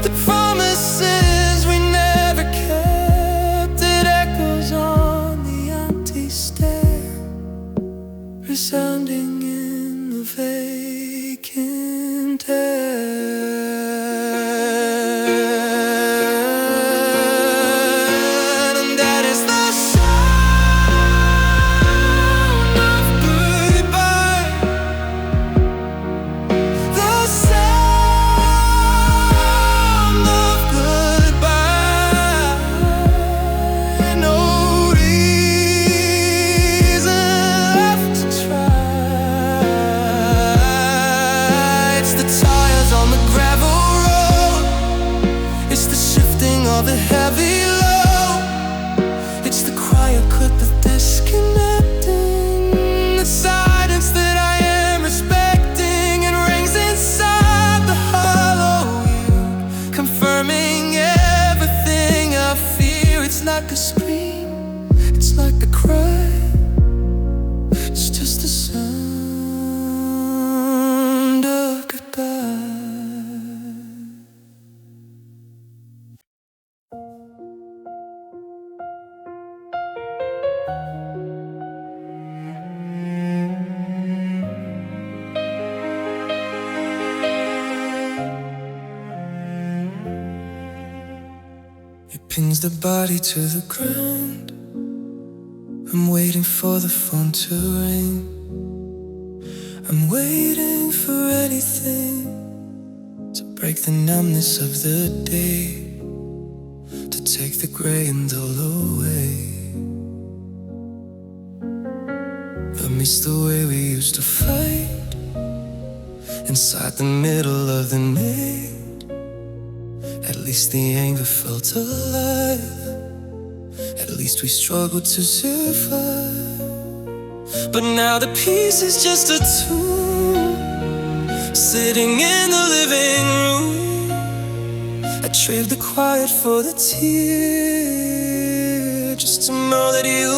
the promises we never kept. It echoes on the empty stair, resounding in the vacant air. on the gravel road. It's the shifting of the heavy load. It's the quiet clip of disconnecting. The silence that I am respecting. It rings inside the hollow you, confirming everything I fear. It's like a scream, it's like a cry. It's just the sound of goodbye. It pins the body to the ground. I'm waiting for the phone to ring. I'm waiting for anything to break the numbness of the day, to take the gray and dull away. I miss the way we used to fight inside the middle of the night. At least the anger felt alive. At least we struggled to survive. But now the peace is just a tune sitting in the living room. I trade the quiet for the tear, just to know that you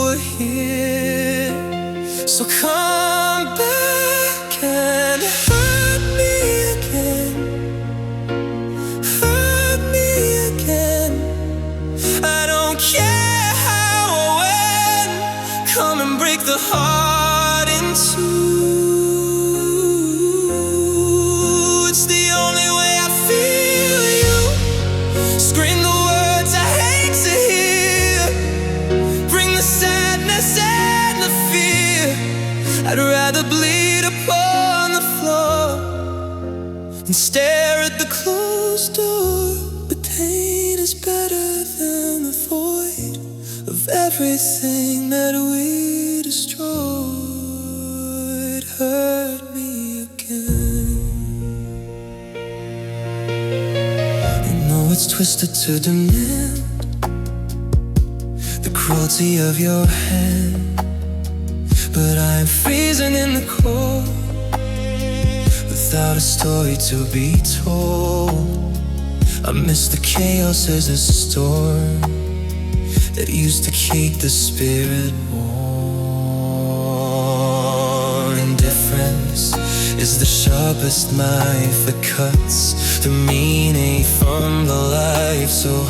were here. So come back and hurt me again. Hurt me again. I don't care how or when. Come and break the heart in two. It's the only way I feel you. Scream the words I hate to hear. Bring the sadness and the fear. I'd rather bleed upon the floor and stare at the closed door. But pain is better than the void of everything that we destroyed. Hurt me again. You know it's twisted to demand the cruelty of your hand, but I'm freezing in the cold without a story to be told. I miss the chaos as a storm that used to keep the spirit warm. Indifference is the sharpest knife that cuts the meaning from the life. So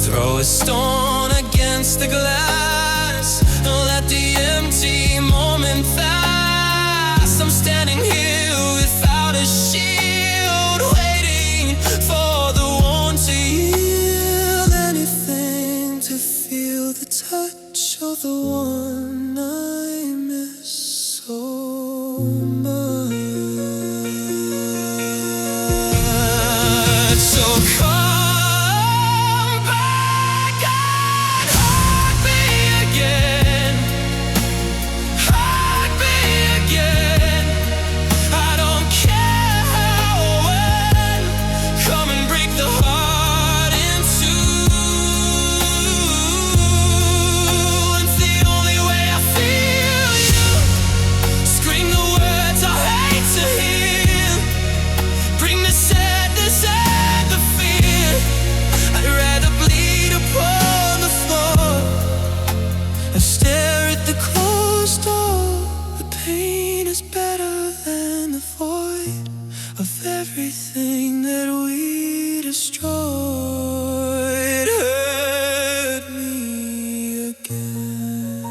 throw a stone against the glass and let the empty moment pass. I'm standing here without a shield, waiting for the one to yield. Anything to feel the touch of the one I miss so much. So come back and hug me again. Hug me again. I don't care how or when. Come and break the heart in two. It's the only way I feel you. Scream the words I hate to hear. Bring the sadness and the fear. I'd rather bleed upon the floor and stare at the closed door. The pain is better than the void of everything that we destroyed. Hurt me again.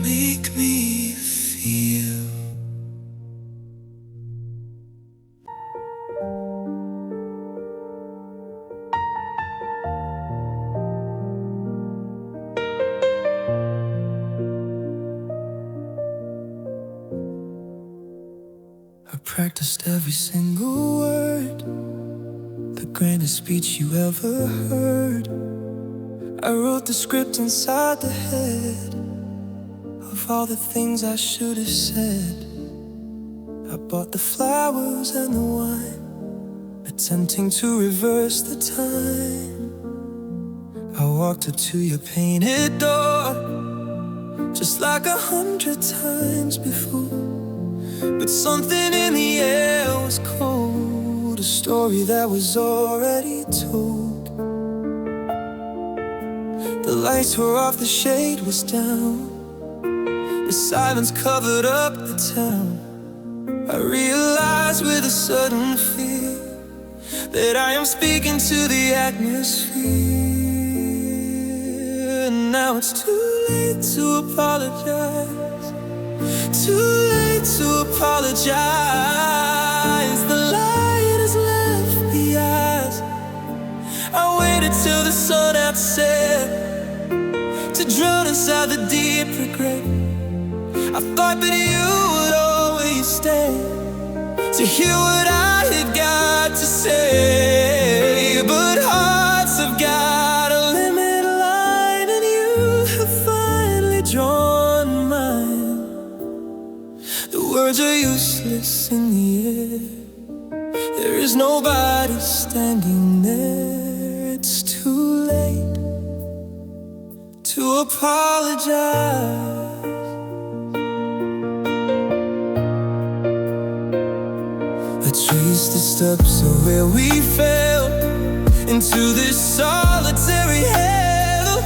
Make me feel. I practiced every single word, the grandest speech you ever heard. I wrote the script inside the head of of all the things I should have said. I bought the flowers and the wine, attempting to reverse the time. I walked up to your painted door, just like 100 times before. But something in the air was cold, a story that was already told. The lights were off, the shade was down, the silence covered up the town. I realized with a sudden fear that I am speaking to the atmosphere. And now it's too late to apologize, too late to apologize. The light has left the eyes. I waited till the sun had set to drown inside the deep regret. I thought that you would always stay to hear what I had got to say. But hearts have got a limit line, and you have finally drawn mine. The words are useless in the air, there is nobody standing there. It's too late to apologize. A tree stitched up so where we fell into this solitary hell.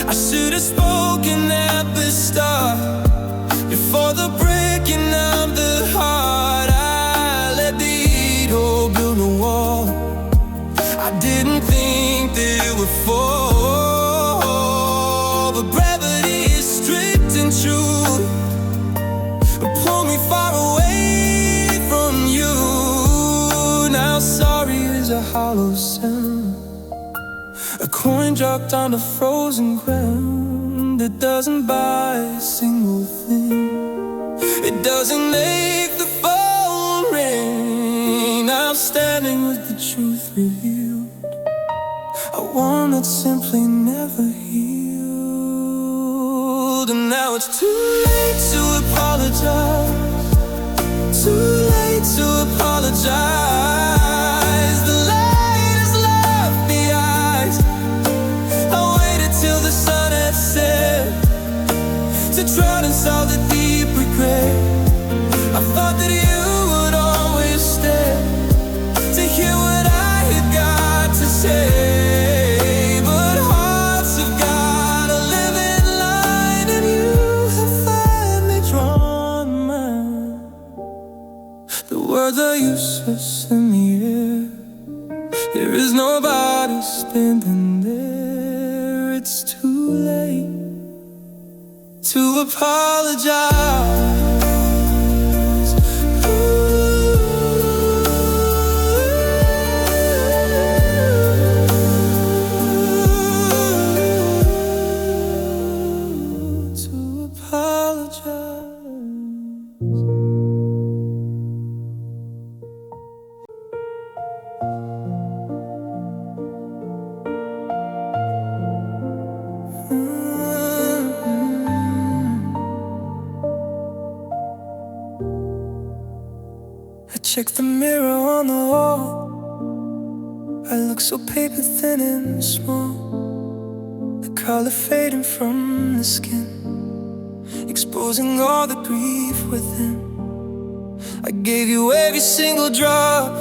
I should have spoken at the start, before the breaking of the heart. I let the ego build a wall. I didn't think that it would fall, but gravity is strict and true, pull me far away from you. Now sorry is a hollow sound, a coin dropped on the frozen ground. It doesn't buy a single thing, it doesn't make the phone ring. I'm standing with the truth revealed, a wound that simply never healed. And now it's too late to apologize, too late to apologize. The light has left the eyes. I waited till the sun had set to drown inside the deep regret. I thought that you would always stay to hear what I had got to say. But hearts have got a living line, and you have finally drawn mine. The words are useless in the air, there is nobody standing there. It's too late to apologize. To apologize. I check the mirror on the wall, I look so paper thin and small, the color fading from the skin, exposing all the grief within. I gave you every single drop,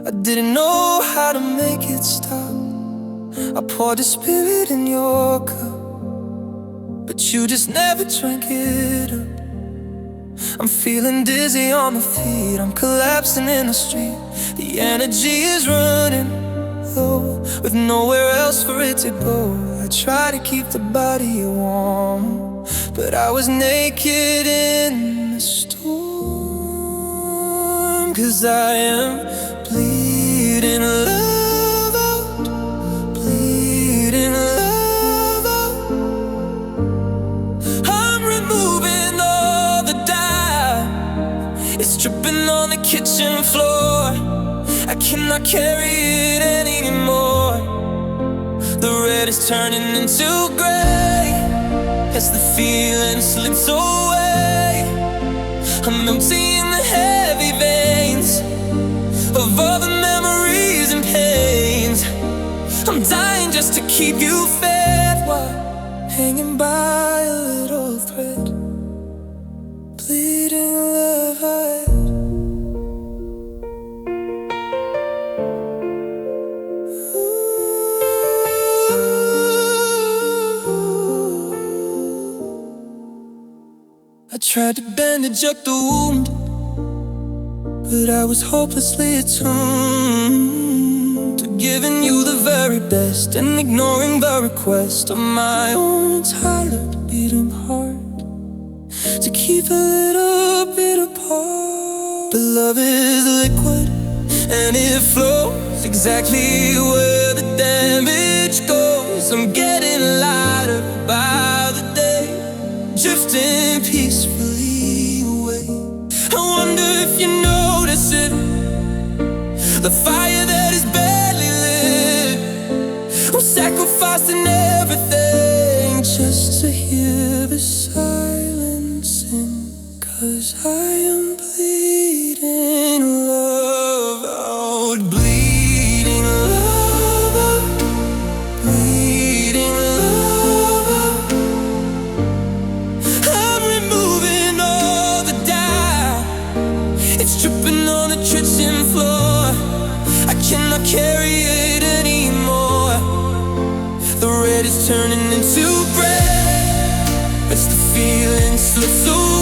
I didn't know how to make it stop. I poured the spirit in your cup, but you just never drank it up. I'm feeling dizzy on my feet, I'm collapsing in the street. The energy is running low, with nowhere else for it to go. I try to keep the body warm, but I was naked in the storm. 'Cause I am bleeding love out, bleeding love out. I'm removing all the dye, it's dripping on the kitchen floor. I cannot carry it anymore. The red is turning into gray, as the feeling slips away. I'm emptying the heavy veins of all the memories and pains. I'm dying just to keep you fed while hanging by a little thread, bleeding love heart. I tried to bandage up the wound, but I was hopelessly attuned to giving you the very best and ignoring the request of my own tired beating heart to keep a little bit apart. But love is liquid and it flows exactly where the damage goes. I'm getting lighter by the day, drifting peacefully away. I wonder if you notice it, the fire that is barely lit. I'm sacrificing everything just to hear the silence in, 'cause I am bleeding love out, bleeding love out, bleeding love out. I'm removing all the dye, it's dripping on the kitchen floor. I cannot carry it anymore. The red is turning into bread as the feeling slips away.